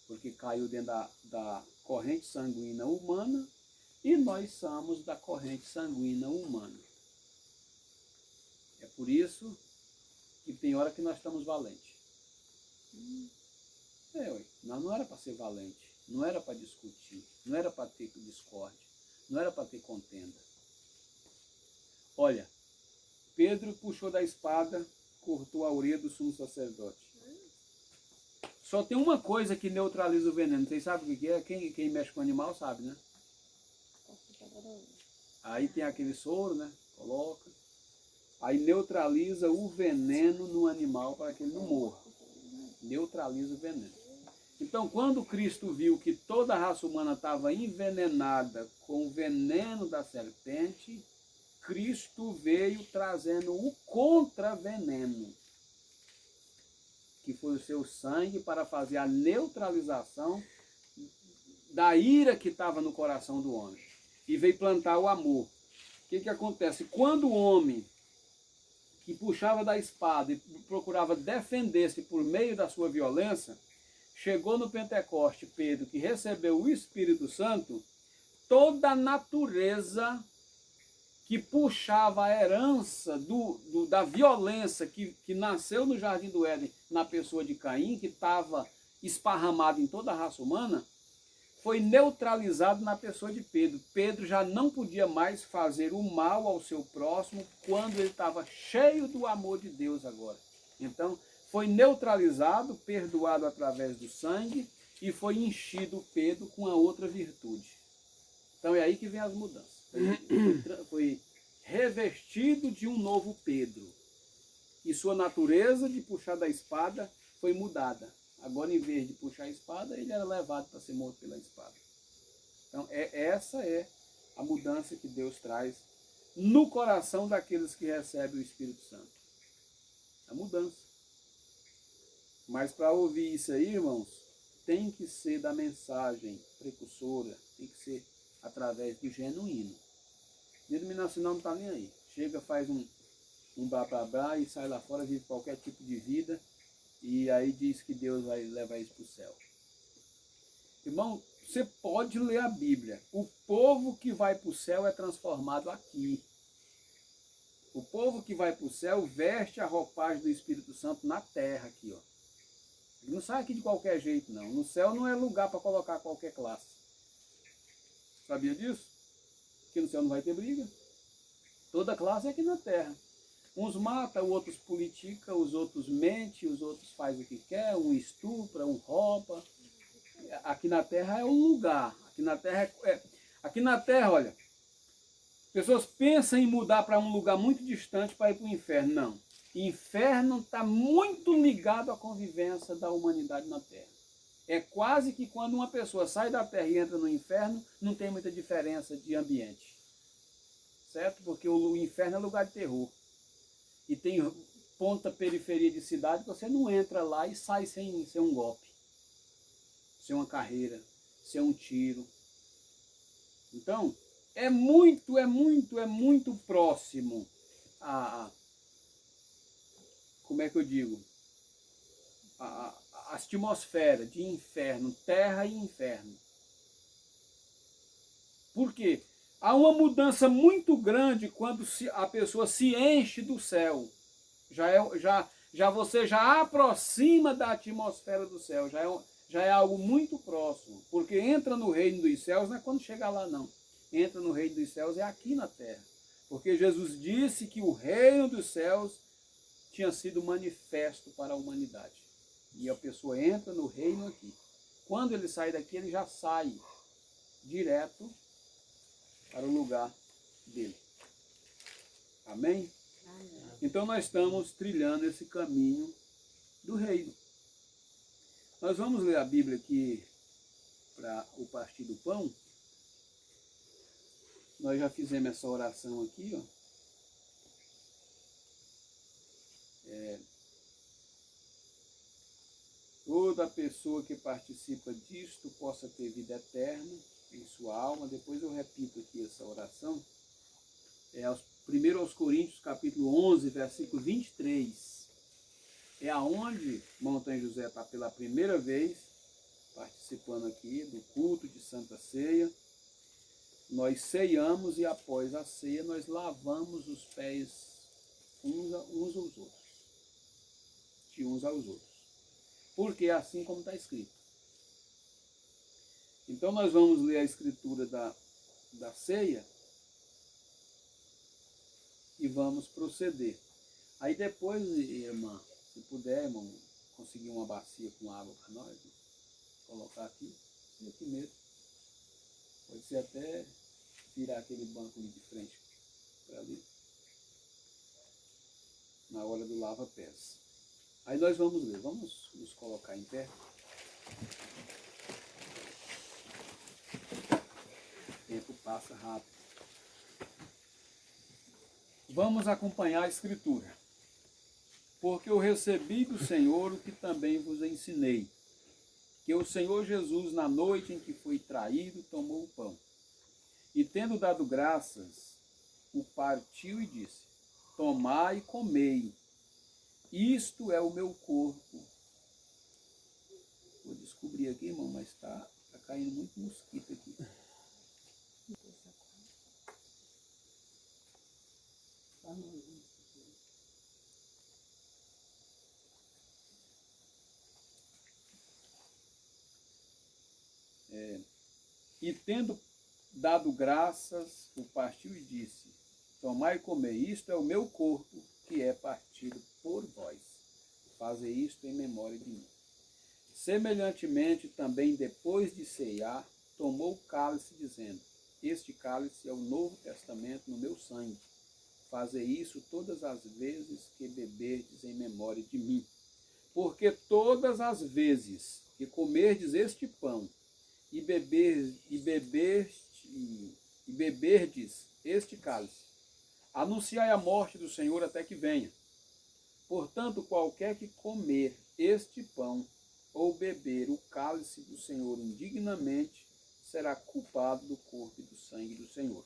S4: Porque caiu dentro da corrente sanguínea humana e nós somos da corrente sanguínea humana. É por isso que tem hora que nós estamos valentes. Nós não era para ser valente, não era para discutir, não era para ter discórdia, não era para ter contenda. Olha, Pedro puxou da espada, cortou a orelha do sumo sacerdote. Só tem uma coisa que neutraliza o veneno. Vocês sabem o que é? Quem mexe com animal sabe, né? Aí tem aquele soro, né? Coloca. Aí neutraliza o veneno no animal para que ele não morra. Neutraliza o veneno. Então, quando Cristo viu que toda a raça humana estava envenenada com o veneno da serpente, Cristo veio trazendo o contraveneno, que foi o seu sangue, para fazer a neutralização da ira que estava no coração do homem. E veio plantar o amor. O que acontece? Quando o homem que puxava da espada e procurava defender-se por meio da sua violência, chegou no Pentecoste, Pedro, que recebeu o Espírito Santo, toda a natureza que puxava a herança da violência que nasceu no Jardim do Éden, na pessoa de Caim, que estava esparramado em toda a raça humana, foi neutralizado na pessoa de Pedro. Pedro já não podia mais fazer o mal ao seu próximo quando ele estava cheio do amor de Deus agora. Então, foi neutralizado, perdoado através do sangue e foi enchido Pedro com a outra virtude. Então é aí que vem as mudanças. Foi revestido de um novo Pedro. E sua natureza de puxar da espada foi mudada. Agora, em vez de puxar a espada, ele era levado para ser morto pela espada. Então, essa é a mudança que Deus traz no coração daqueles que recebem o Espírito Santo. A mudança. Mas para ouvir isso aí, irmãos, tem que ser da mensagem precursora, tem que ser através do genuíno. Denominacional não está nem aí. Chega, faz um blá blá blá e sai lá fora, vive qualquer tipo de vida. E aí diz que Deus vai levar isso para o céu. Irmão, você pode ler a Bíblia. O povo que vai para o céu é transformado aqui. O povo que vai para o céu veste a roupagem do Espírito Santo na terra aqui, ó. Não sai aqui de qualquer jeito, não. No céu não é lugar para colocar qualquer classe. Sabia disso? Que no céu não vai ter briga. Toda classe é aqui na terra. Uns matam, outros politicam, os outros mentem, os outros fazem o que quer, um estupra, um rouba. Aqui na terra é um lugar. Aqui na terra, olha, pessoas pensam em mudar para um lugar muito distante para ir para o inferno. Não. Inferno está muito ligado à convivência da humanidade na terra. É quase que quando uma pessoa sai da terra e entra no inferno, não tem muita diferença de ambiente. Certo? Porque o inferno é lugar de terror. E tem ponta periferia de cidade que você não entra lá e sai sem um golpe, sem uma carreira, sem um tiro. Então, é muito próximo como é que eu digo? A atmosfera de inferno, terra e inferno. Por quê? Há uma mudança muito grande quando a pessoa se enche do céu. Você já aproxima da atmosfera do céu. Já é algo muito próximo. Porque entra no reino dos céus não é quando chegar lá, não. Entra no reino dos céus é aqui na terra. Porque Jesus disse que o reino dos céus tinha sido manifesto para a humanidade. E a pessoa entra no reino aqui. Quando ele sai daqui, ele já sai direto para o lugar dele. Amém?
S5: Amém.
S4: Então nós estamos trilhando esse caminho do reino. Nós vamos ler a Bíblia aqui para o partir do pão. Nós já fizemos essa oração aqui, ó. Toda pessoa que participa disto possa ter vida eterna em sua alma. Depois eu repito aqui essa oração. Primeiro aos Coríntios, capítulo 11, versículo 23. É aonde Montanha José está pela primeira vez participando aqui do culto de Santa Ceia. Nós ceiamos e após a ceia nós lavamos os pés uns aos outros. De uns aos outros. Porque é assim como está escrito. Então nós vamos ler a escritura da ceia e vamos proceder. Aí depois, irmã, se puder, irmão, conseguir uma bacia com água para nós, colocar aqui mesmo. Pode ser até virar aquele banco ali de frente para ali. Na hora do lava-pés. Aí nós vamos ler. Vamos nos colocar em pé. O tempo passa rápido. Vamos acompanhar a Escritura. Porque eu recebi do Senhor o que também vos ensinei. Que o Senhor Jesus, na noite em que foi traído, tomou o pão. E tendo dado graças, o partiu e disse: tomai e comei. Isto é o meu corpo. Vou descobrir aqui, irmão, mas está caindo muito mosquito aqui. E tendo dado graças, o partiu e disse: tomai e comei, isto é o meu corpo, que é partido por vós. Fazei isto em memória de mim. Semelhantemente, também depois de ceiar, tomou o cálice, dizendo: este cálice é o Novo Testamento no meu sangue. Fazei isso todas as vezes que beberdes em memória de mim. Porque todas as vezes que comerdes este pão e beberdes este cálice, anunciai a morte do Senhor até que venha. Portanto, qualquer que comer este pão ou beber o cálice do Senhor indignamente, será culpado do corpo e do sangue do Senhor.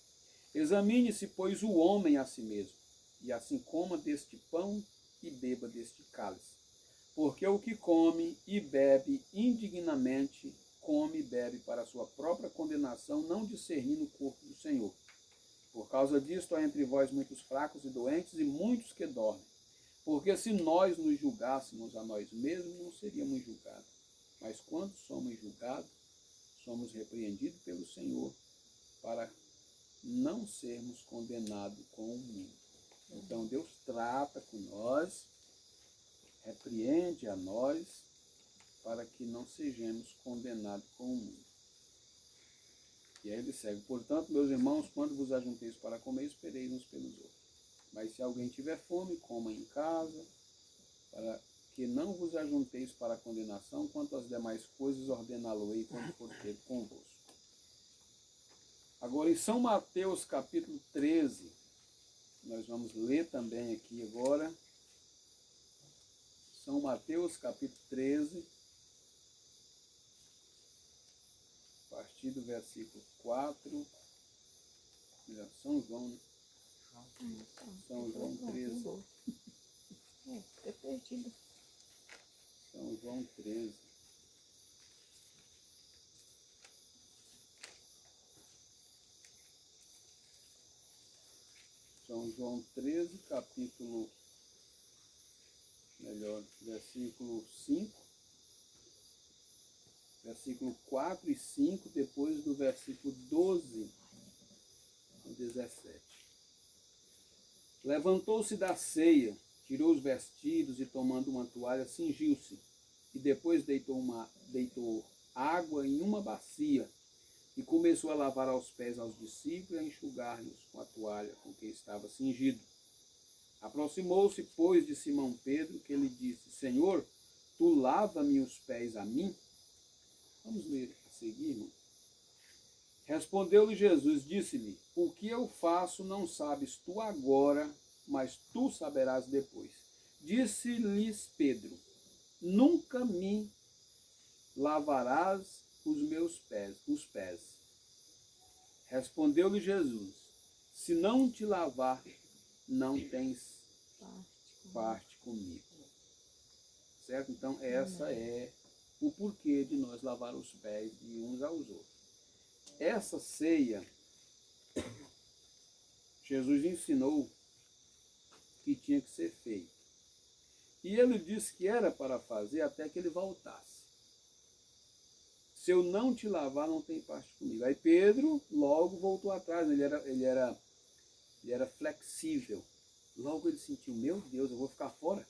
S4: Examine-se, pois, o homem a si mesmo, e assim coma deste pão e beba deste cálice. Porque o que come e bebe indignamente, come e bebe para a sua própria condenação, não discernindo o corpo do Senhor. Por causa disto, há entre vós muitos fracos e doentes e muitos que dormem. Porque se nós nos julgássemos a nós mesmos, não seríamos julgados. Mas quando somos julgados, somos repreendidos pelo Senhor para não sermos condenados com o mundo. Então Deus trata com nós, repreende a nós, para que não sejamos condenados com o mundo. E aí ele segue: portanto, meus irmãos, quando vos ajunteis para comer, espereis uns pelos outros. Mas se alguém tiver fome, coma em casa, para que não vos ajunteis para a condenação, quanto às demais coisas ordená-lo-ei quando for ter convosco. Agora, em São Mateus, capítulo 13, nós vamos ler também aqui agora. São Mateus, capítulo 13, a partir do versículo 4. São João, né? São João 13.
S2: Fiquei perdido.
S4: São João 13. São João 13, capítulo, versículo 5, versículo 4 e 5, depois do versículo 12 ao 17. Levantou-se da ceia, tirou os vestidos e, tomando uma toalha, cingiu-se, e depois deitou água em uma bacia, e começou a lavar aos pés aos discípulos e a enxugar-lhes com a toalha com que estava cingido. Aproximou-se, pois, de Simão Pedro, que lhe disse: Senhor, tu lava-me os pés a mim? Vamos ler a seguir, irmão. Respondeu-lhe Jesus, disse-lhe: o que eu faço não sabes tu agora, mas tu saberás depois. Disse-lhes Pedro: nunca me lavarás os pés. Respondeu-lhe Jesus: se não te lavar, não tens parte comigo. Certo? Então, essa é o porquê de nós lavar os pés de uns aos outros. Essa ceia, Jesus ensinou que tinha que ser feita. E ele disse que era para fazer até que ele voltasse. Se eu não te lavar, não tem parte comigo. Aí Pedro logo voltou atrás, ele era flexível. Logo ele sentiu: meu Deus, eu vou ficar fora?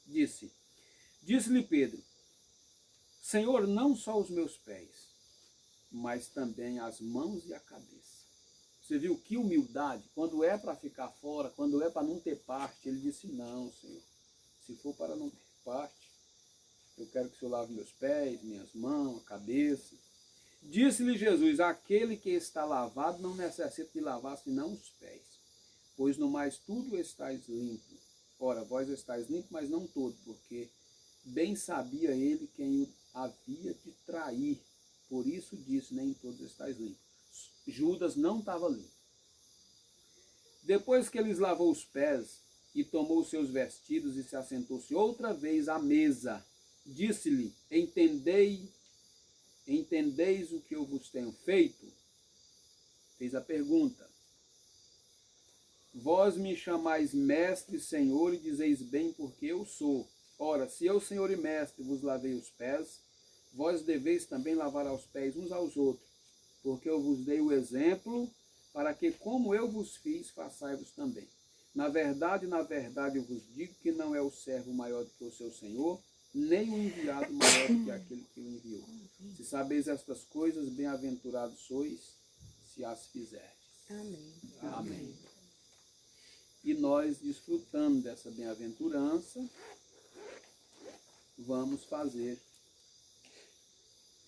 S4: Disse-lhe Pedro: Senhor, não só os meus pés, mas também as mãos e a cabeça. Você viu que humildade? Quando é para ficar fora, quando é para não ter parte, ele disse, não, Senhor. Se for para não ter parte, eu quero que o Senhor lave meus pés, minhas mãos, a cabeça. Disse-lhe Jesus, aquele que está lavado não necessita de lavar senão os pés, pois no mais tudo estáis limpo. Ora, vós estáis limpo, mas não todo, porque bem sabia ele quem o havia de trair. Por isso disse, nem todos estáis limpos. Judas não estava limpo. Depois que eles lavou os pés e tomou os seus vestidos e se assentou-se outra vez à mesa, disse-lhe, entendeis o que eu vos tenho feito? Fez a pergunta. Vós me chamais mestre, Senhor, e dizeis bem porque eu sou. Ora, se eu, Senhor e mestre, vos lavei os pés, vós deveis também lavar aos pés uns aos outros, porque eu vos dei o exemplo, para que, como eu vos fiz, façai-vos também. Na verdade, eu vos digo que não é o servo maior do que o seu Senhor, nem o enviado maior do que aquele que o enviou. Se sabeis estas coisas, bem-aventurados sois, se as fizerdes.
S2: Amém.
S4: Amém. E nós, desfrutando dessa bem-aventurança, vamos fazer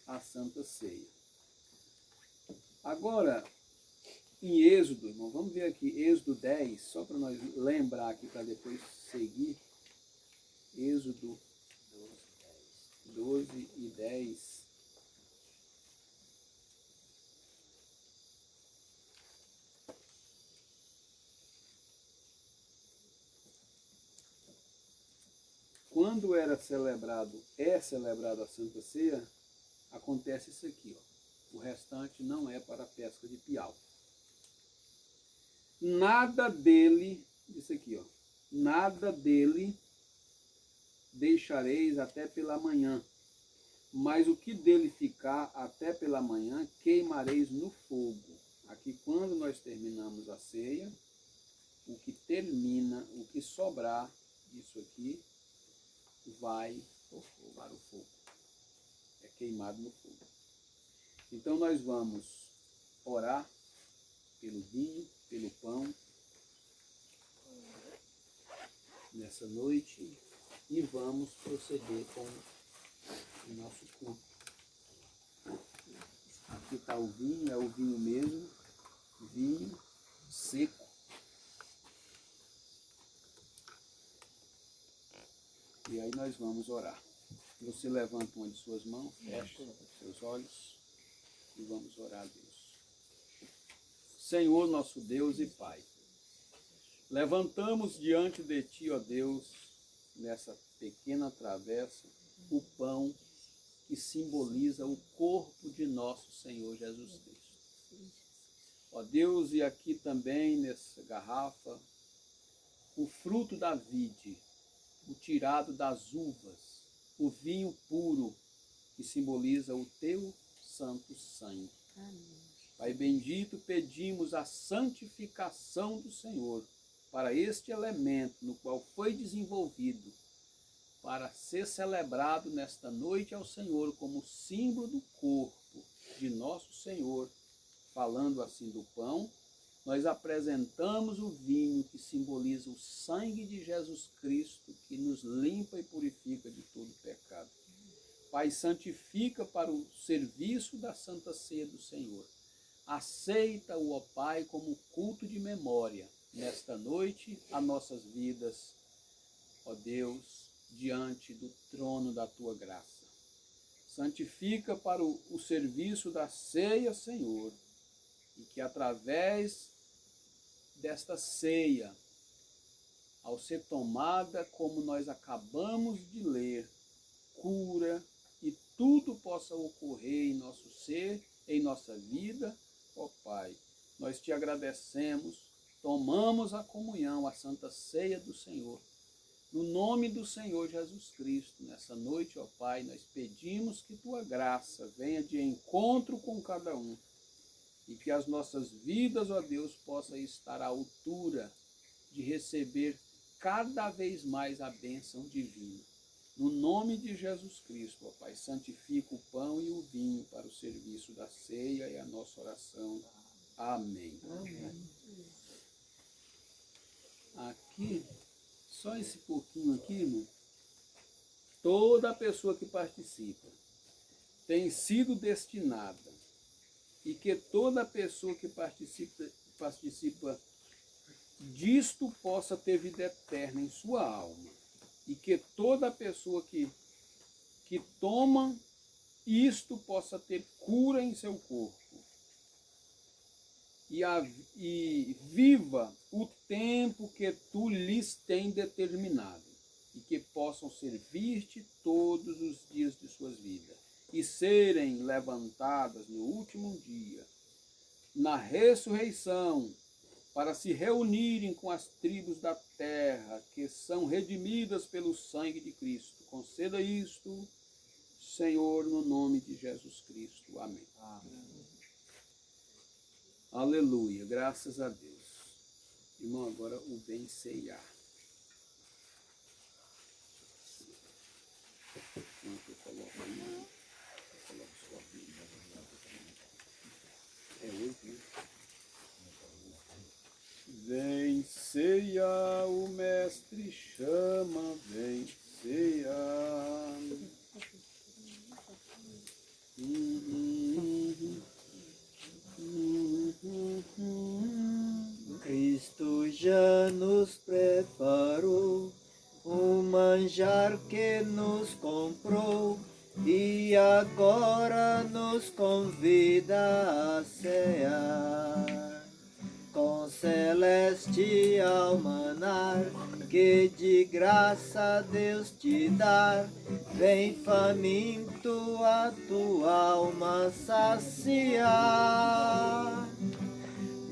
S4: a Santa Ceia. Agora, em Êxodo, irmão, vamos ver aqui, Êxodo 10, só para nós lembrar aqui, para depois seguir. Êxodo 12 e 10. Quando é celebrado a Santa Ceia, acontece isso aqui, ó. O restante não é para a pesca de piau. Nada dele, isso aqui, ó. Nada dele deixareis até pela manhã, mas o que dele ficar até pela manhã, queimareis no fogo. Aqui, quando nós terminamos a ceia, o que sobrar, isso aqui, vai para o fogo. É queimado no fogo. Então nós vamos orar pelo vinho, pelo pão, nessa noite, e vamos proceder com o nosso culto. Aqui está o vinho, é o vinho mesmo, vinho seco. E aí nós vamos orar. Você levanta uma de suas mãos, fecha seus olhos e vamos orar a Deus. Senhor, nosso Deus e Pai, levantamos diante de Ti, ó Deus, nessa pequena travessa, o pão que simboliza o corpo de nosso Senhor Jesus Cristo. Ó Deus, e aqui também nessa garrafa, o fruto da vide, o tirado das uvas, o vinho puro, que simboliza o Teu santo sangue.
S2: Amém.
S4: Pai bendito, pedimos a santificação do Senhor para este elemento no qual foi desenvolvido, para ser celebrado nesta noite ao Senhor como símbolo do corpo de nosso Senhor. Falando assim do pão, nós apresentamos o vinho que simboliza o sangue de Jesus Cristo, que nos limpa e purifica de todo pecado. Pai, santifica para o serviço da Santa Ceia do Senhor. Aceita-o, ó Pai, como culto de memória, nesta noite, as nossas vidas, ó Deus, diante do trono da Tua graça. Santifica para o serviço da ceia, Senhor, e que através desta ceia, ao ser tomada, como nós acabamos de ler, cura e tudo possa ocorrer em nosso ser, em nossa vida, ó Pai. Nós te agradecemos, tomamos a comunhão, a santa ceia do Senhor. No nome do Senhor Jesus Cristo, nessa noite, ó Pai, nós pedimos que Tua graça venha de encontro com cada um e que as nossas vidas, ó Deus, possam estar à altura de receber cada vez mais a bênção divina. No nome de Jesus Cristo, ó Pai, santifica o pão e o vinho para o serviço da ceia e a nossa oração. Amém. Aqui, só esse pouquinho aqui, irmão, toda pessoa que participa tem sido destinada, e que toda pessoa que participa disto possa ter vida eterna em sua alma, e que toda pessoa que toma isto possa ter cura em seu corpo, e viva o tempo que tu lhes tem determinado, e que possam servir-te todos os dias de suas vidas, e serem levantadas no último dia, na ressurreição, para se reunirem com as tribos da terra, que são redimidas pelo sangue de Cristo. Conceda isto, Senhor, no nome de Jesus Cristo. Amém. Aleluia, graças a Deus. Irmão, agora o bem ceiar. Enquanto eu coloco aí, eu coloco só aqui. É 8, né? Vem ceia, o mestre chama, vem ceia.
S7: Cristo já nos preparou o manjar que nos comprou e agora nos convida a cear com celestial manar que de graça Deus te dá. Vem faminto a tua alma saciar.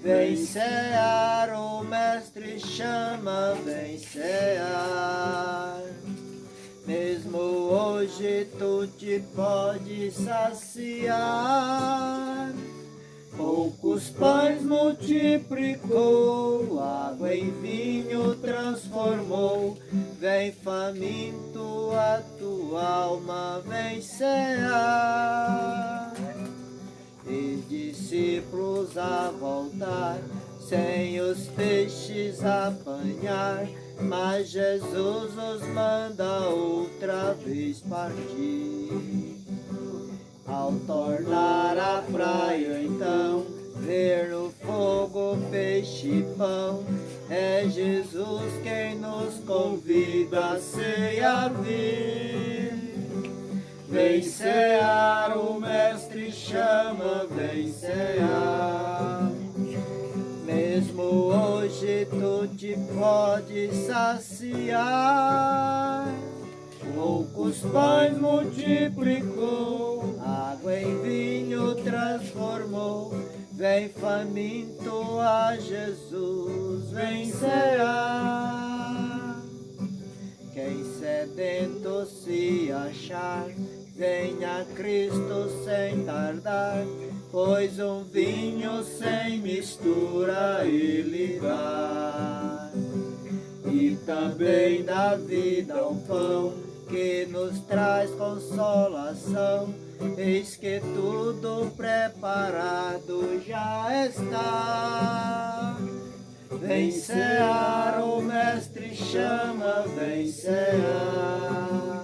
S7: Vem cear, o mestre chama, vem cear. Mesmo hoje tu te pode saciar. Poucos pães multiplicou, água em vinho transformou. Vem faminto a tua alma, vem cear. E discípulos a voltar, sem os peixes apanhar, mas Jesus os manda outra vez partir. Ao tornar à praia então, ver no fogo peixe e pão, é Jesus quem nos convida a ceia vir. Vem cear, o mestre chama, vem cear. Mesmo hoje tu te pode saciar. Poucos pães multiplicou, água em vinho transformou. Vem faminto a Jesus, vem cear. Quem sedento se achar, venha a Cristo sem tardar, pois um vinho sem mistura ele dá. E também dá vida ao pão, que nos traz consolação. Eis que tudo preparado já está. Vem cear, o mestre chama, vem cear.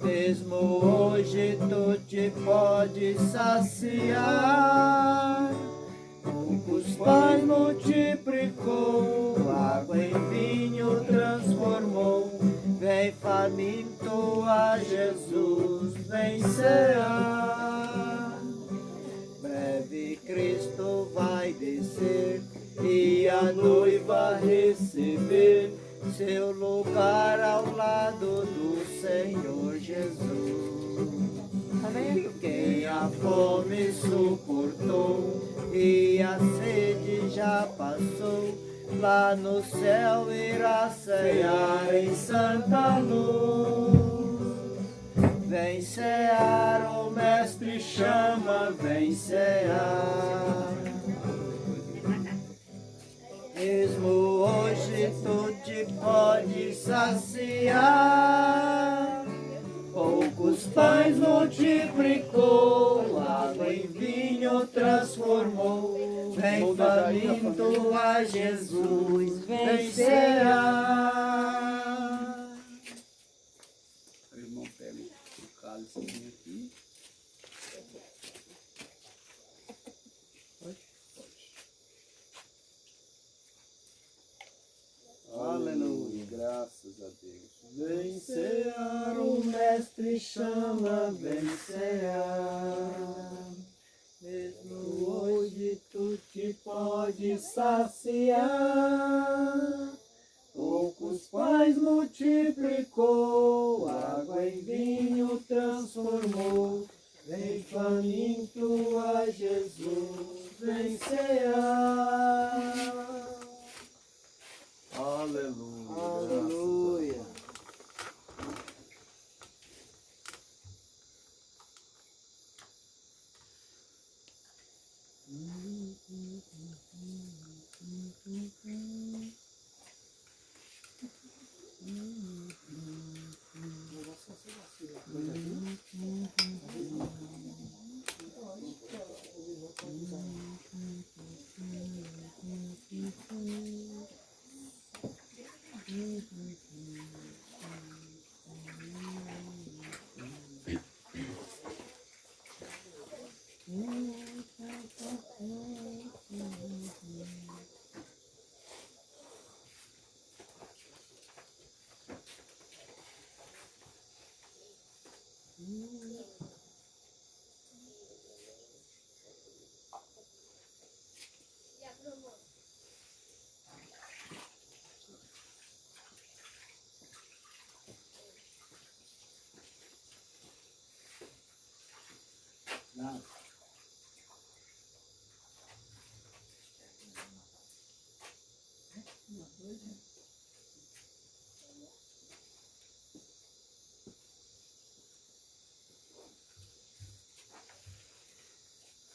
S7: Mesmo hoje tu te pode saciar. Poucos pães multiplicou, água em vinho transformou. Vem faminto a Jesus, vem cear. Breve Cristo vai descer e a noiva receber seu lugar ao lado do Senhor Jesus. Quem a fome suportou e a sede já passou, lá no céu irá cear em santa luz. Vem cear, o mestre chama, vem cear. Mesmo hoje tu te pode saciar. Poucos pães multiplicou, água em vinho transformou. transformou. Vem faminto a Jesus vencerá.
S4: O irmão pega o cálice aqui. Aleluia, graças a Deus.
S7: Vencerá, o mestre chama, vencerá. Mesmo hoje tu te pode saciar. Poucos pães multiplicou, água em vinho transformou. Vem faminto a Jesus vencerá.
S4: Aleluia.
S7: Aleluia.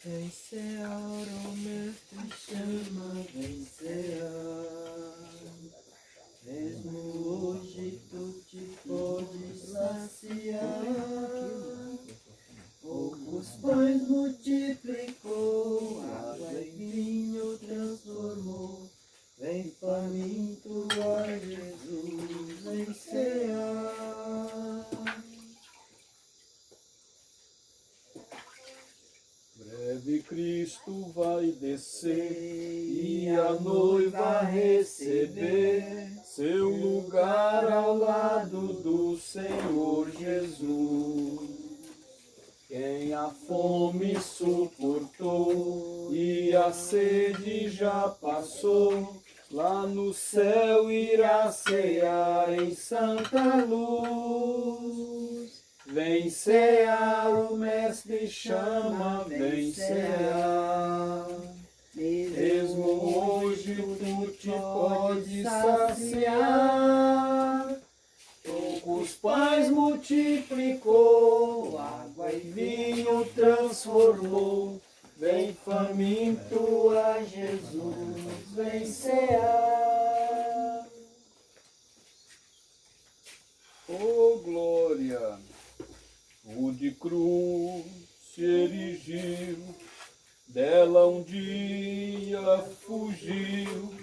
S7: Vencerá, o mestre chama, vencerá. Mesmo hoje tu te podes saciar. Poucos pães multiplicou, água em vinho transformou. Vem faminto a Jesus vencerá.
S4: Breve Cristo vai descer e a noiva receber seu lugar ao lado do Senhor Jesus. Quem a fome suportou e a sede já passou, lá no céu irá cear em santa luz. Vencerá, o mestre chama, vencerá. Mesmo hoje tu te pode saciar. Poucos pães multiplicou, água e vinho transformou. Vem faminto a Jesus vencerá. Oh glória! O de cruz se erigiu, dela um dia fugiu,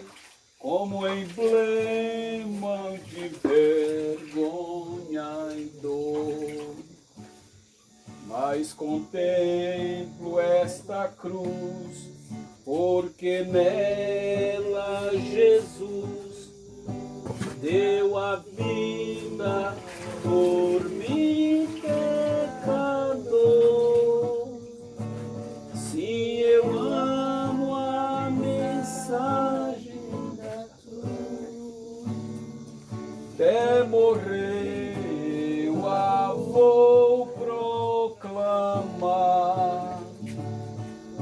S4: como emblema de vergonha e dor. Mas contemplo esta cruz, porque nela Jesus deu a vida por mim, pecador. Sim, eu amo a mensagem da cruz. Até morrer eu a vou proclamar.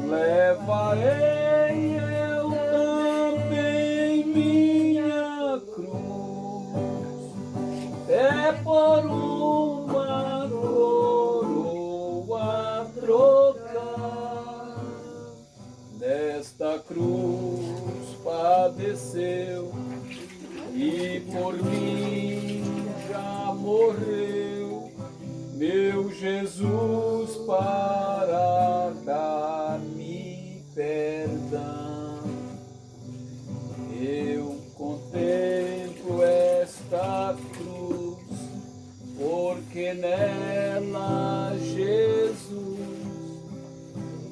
S4: Levarei eu também minha cruz, é por uma coroa trocar. Nesta cruz padeceu e por mim já morreu, meu Jesus para dar-me escuridão. Eu contemplo esta cruz, porque nela Jesus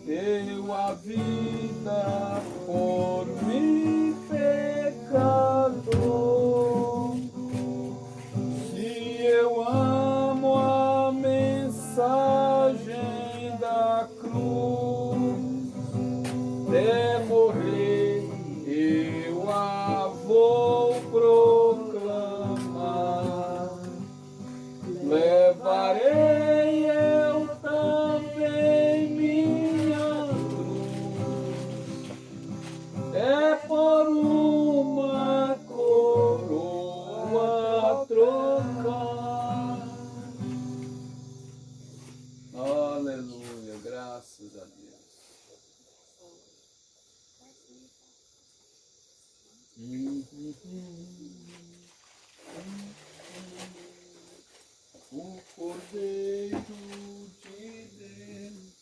S4: deu a vida por mim, pecador. Se eu amo a mensagem da cruz, até morrer eu a vou proclamar. Levarei eu também minha cruz, é por uma coroa trocar. Aleluia, graças a Deus. O Cordeiro de Deus,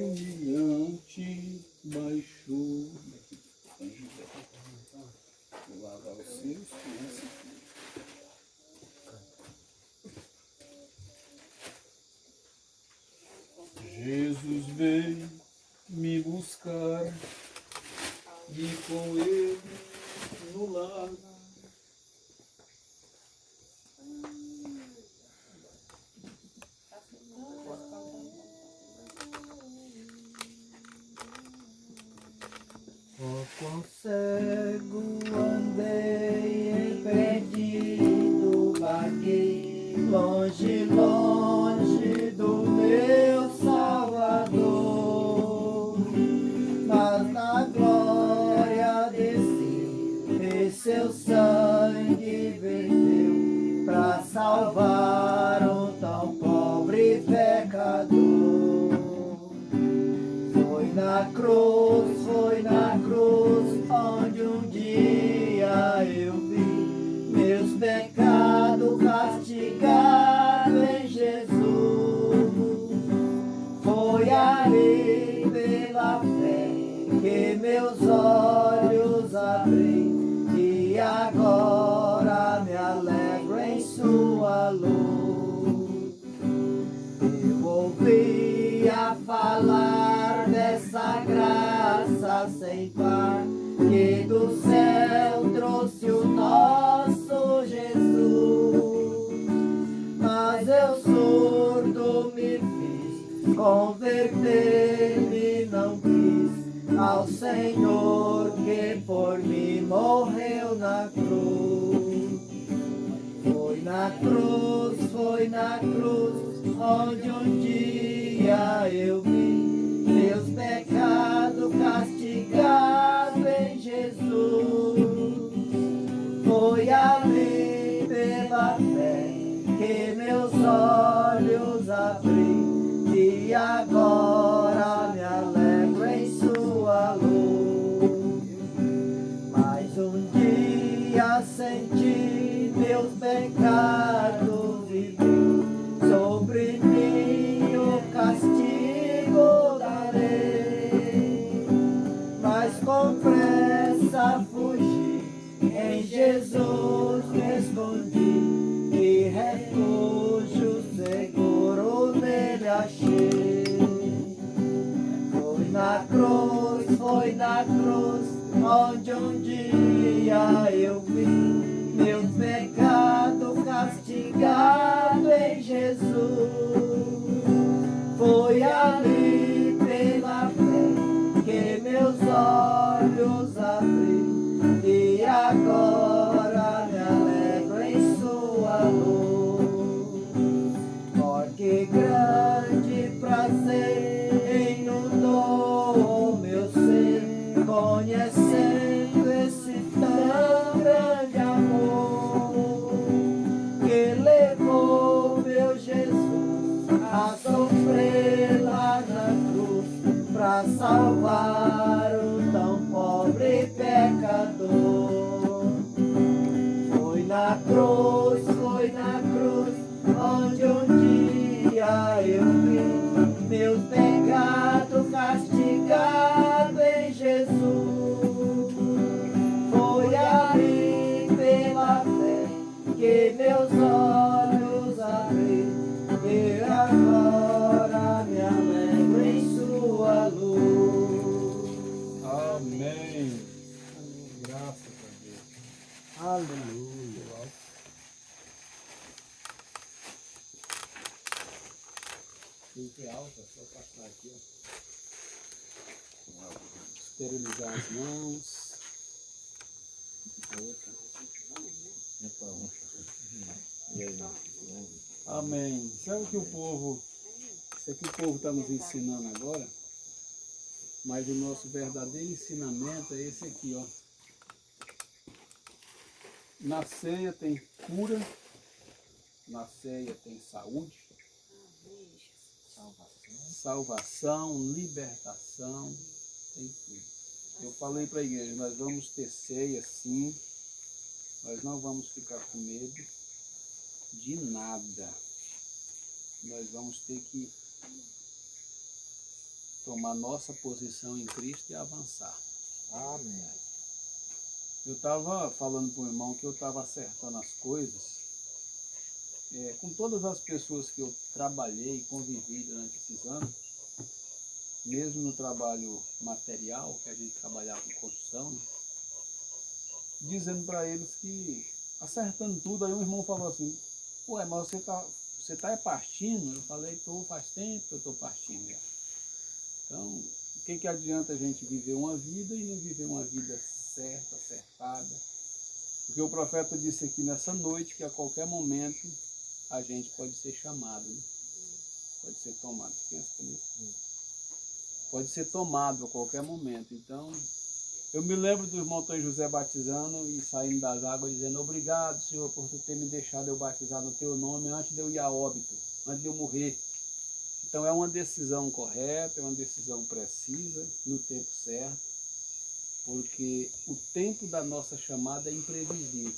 S3: humilhante baixou.
S4: vou lavar os seus pés. Jesus veio me buscar e com ele no lar.
S7: Oh, quão cego andei, perdido vaguei, longe, longe do meu Salvador. Mas na glória desceu, e seu sangue verteu, pra salvar um tão pobre pecador. Foi na cruz, onde um dia eu vi meus pecados castigados em Jesus. Foi ali pela fé que meus olhos abri, e agora me alegro em sua luz. Eu ouvia falar dessa graça sem par, que do céu trouxe o nosso Jesus. Mas eu surdo me fiz, converter-me não quis ao Senhor que por mim morreu na cruz. Foi na cruz, onde um dia eu vi meus pecados castigados em Jesus. Foi ali pela fé que meus olhos abri, e agora me alegro em sua luz. Mais um dia senti meus pecados vivi, sobre mim o castigo da lei. Mas com pressa fugi, em Jesus me escondi, e refúgio seguro nele achei. Foi na cruz, onde um dia eu vi meus pecados castigados em Jesus. Foi ali pela fé que meus olhos abri, e agora me alegro em sua luz. Porque grande prazer inundou o meu ser, conhecendo esse tão grande amor, que levou meu Jesus a sofrer lá na cruz, pra salvar o tão pobre pecador. Foi na cruz, onde um dia eu vi meus pecados
S1: passar aqui, ó.
S4: Esterilizar as mãos. Amém. Sabe o que o povo, isso aqui o povo está nos ensinando agora? Mas o nosso verdadeiro ensinamento é esse aqui, ó. Na ceia tem cura, na ceia tem saúde, salvação, libertação, tem tudo. Eu falei para a igreja, nós vamos ter ceia sim, nós não vamos ficar com medo de nada. Nós vamos ter que tomar nossa posição em Cristo e avançar.
S1: Amém.
S4: Eu estava falando para o irmão que eu estava acertando as coisas com todas as pessoas que eu trabalhei e convivi durante esses anos, mesmo no trabalho material, que a gente trabalhava com construção, né? Dizendo para eles que, acertando tudo, aí um irmão falou assim, ué, mas você tá partindo? Eu falei, faz tempo que eu estou partindo já. Então, o que adianta a gente viver uma vida e não viver uma vida certa, acertada? Porque o profeta disse aqui nessa noite que a qualquer momento a gente pode ser chamado, né? Pode ser tomado. Pode ser tomado a qualquer momento. Então, eu me lembro do irmão Antônio José batizando e saindo das águas dizendo, obrigado, Senhor, por tu ter me deixado eu batizar no teu nome antes de eu ir a óbito, antes de eu morrer. Então é uma decisão correta, é uma decisão precisa, no tempo certo, porque o tempo da nossa chamada é imprevisível.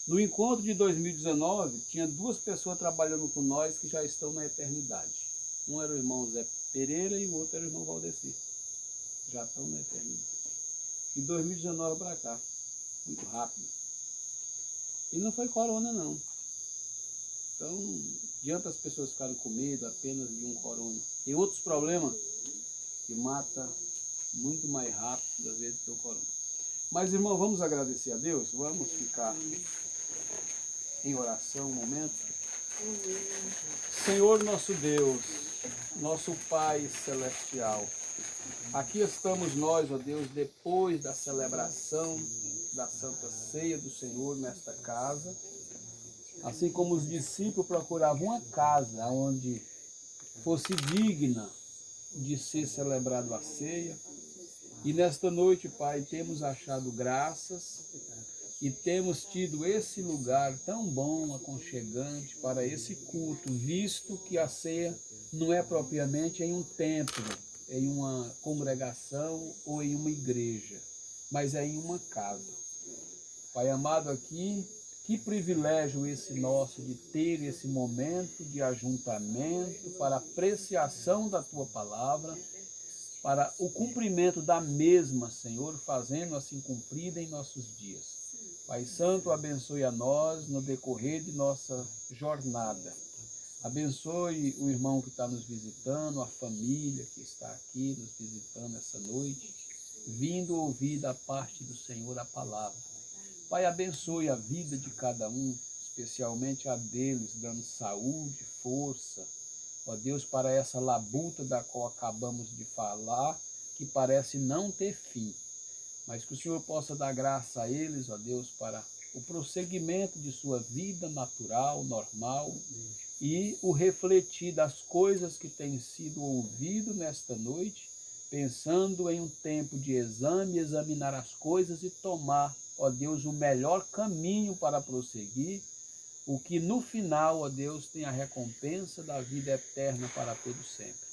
S4: No encontro de 2019, tinha 2 pessoas trabalhando com nós que já estão na eternidade. Um era o irmão Zé Pereira e o outro era o irmão Valdeci. Já estão na eternidade. De 2019 para cá, muito rápido. E não foi corona não. Então, adianta as pessoas ficarem com medo apenas de um corona. Tem outros problemas que matam muito mais rápido, às vezes, que o corona. Mas, irmão, vamos agradecer a Deus? Vamos ficar em oração um momento? Senhor nosso Deus, nosso Pai Celestial, aqui estamos nós, ó Deus, depois da celebração da Santa Ceia do Senhor nesta casa. Assim como os discípulos procuravam uma casa onde fosse digna de ser celebrado a ceia. E nesta noite, Pai, temos achado graças e temos tido esse lugar tão bom, aconchegante para esse culto, visto que a ceia não é propriamente em um templo, em uma congregação ou em uma igreja, mas é em uma casa. Pai amado, aqui, que privilégio esse nosso de ter esse momento de ajuntamento para apreciação da Tua Palavra, para o cumprimento da mesma, Senhor, fazendo assim cumprida em nossos dias. Pai Santo, abençoe a nós no decorrer de nossa jornada. Abençoe o irmão que está nos visitando, a família que está aqui nos visitando essa noite, vindo ouvir da parte do Senhor a palavra. Pai, abençoe a vida de cada um, especialmente a deles, dando saúde, força, ó Deus, para essa labuta da qual acabamos de falar, que parece não ter fim. Mas que o Senhor possa dar graça a eles, ó Deus, para o prosseguimento de sua vida natural, normal, e o refletir das coisas que têm sido ouvido nesta noite, pensando em um tempo de exame, examinar as coisas e tomar, ó Deus, o melhor caminho para prosseguir, o que no final, ó Deus, tem a recompensa da vida eterna para todos sempre.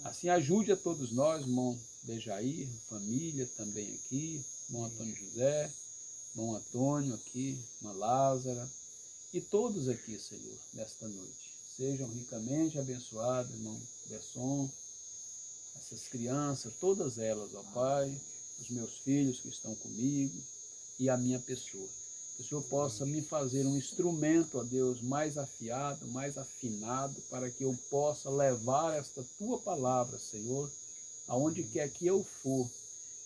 S4: Assim ajude a todos nós, irmão Bejair, família também aqui, irmão Antônio José, irmão Antônio aqui, irmã Lázara, e todos aqui, Senhor, nesta noite. Sejam ricamente abençoados, irmão Besson, essas crianças, todas elas, ó Pai, os meus filhos que estão comigo e a minha pessoa. Que o Senhor possa me fazer um instrumento, ó Deus, mais afiado, mais afinado, para que eu possa levar esta Tua palavra, Senhor, aonde quer que eu for,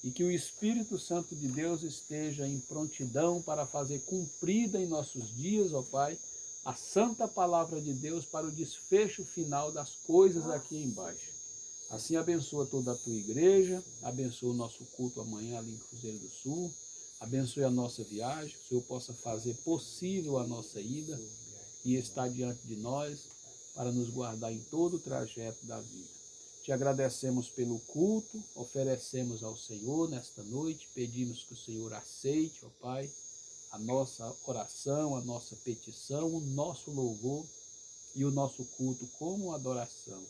S4: e que o Espírito Santo de Deus esteja em prontidão para fazer cumprida em nossos dias, ó Pai,
S3: a santa palavra de Deus para o desfecho final das coisas aqui embaixo. Assim abençoa toda a tua igreja, abençoa o nosso culto amanhã ali em Cruzeiro do Sul, abençoe a nossa viagem, que o Senhor possa fazer possível a nossa ida e estar diante de nós para nos guardar em todo o trajeto da vida. Te agradecemos pelo culto, oferecemos ao Senhor nesta noite, pedimos que o Senhor aceite, ó Pai, a nossa oração, a nossa petição, o nosso louvor e o nosso culto como adoração.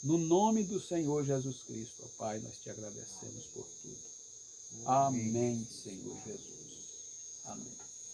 S3: No nome do Senhor Jesus Cristo, ó Pai, nós te agradecemos por tudo. Amém, Senhor Jesus. Amém.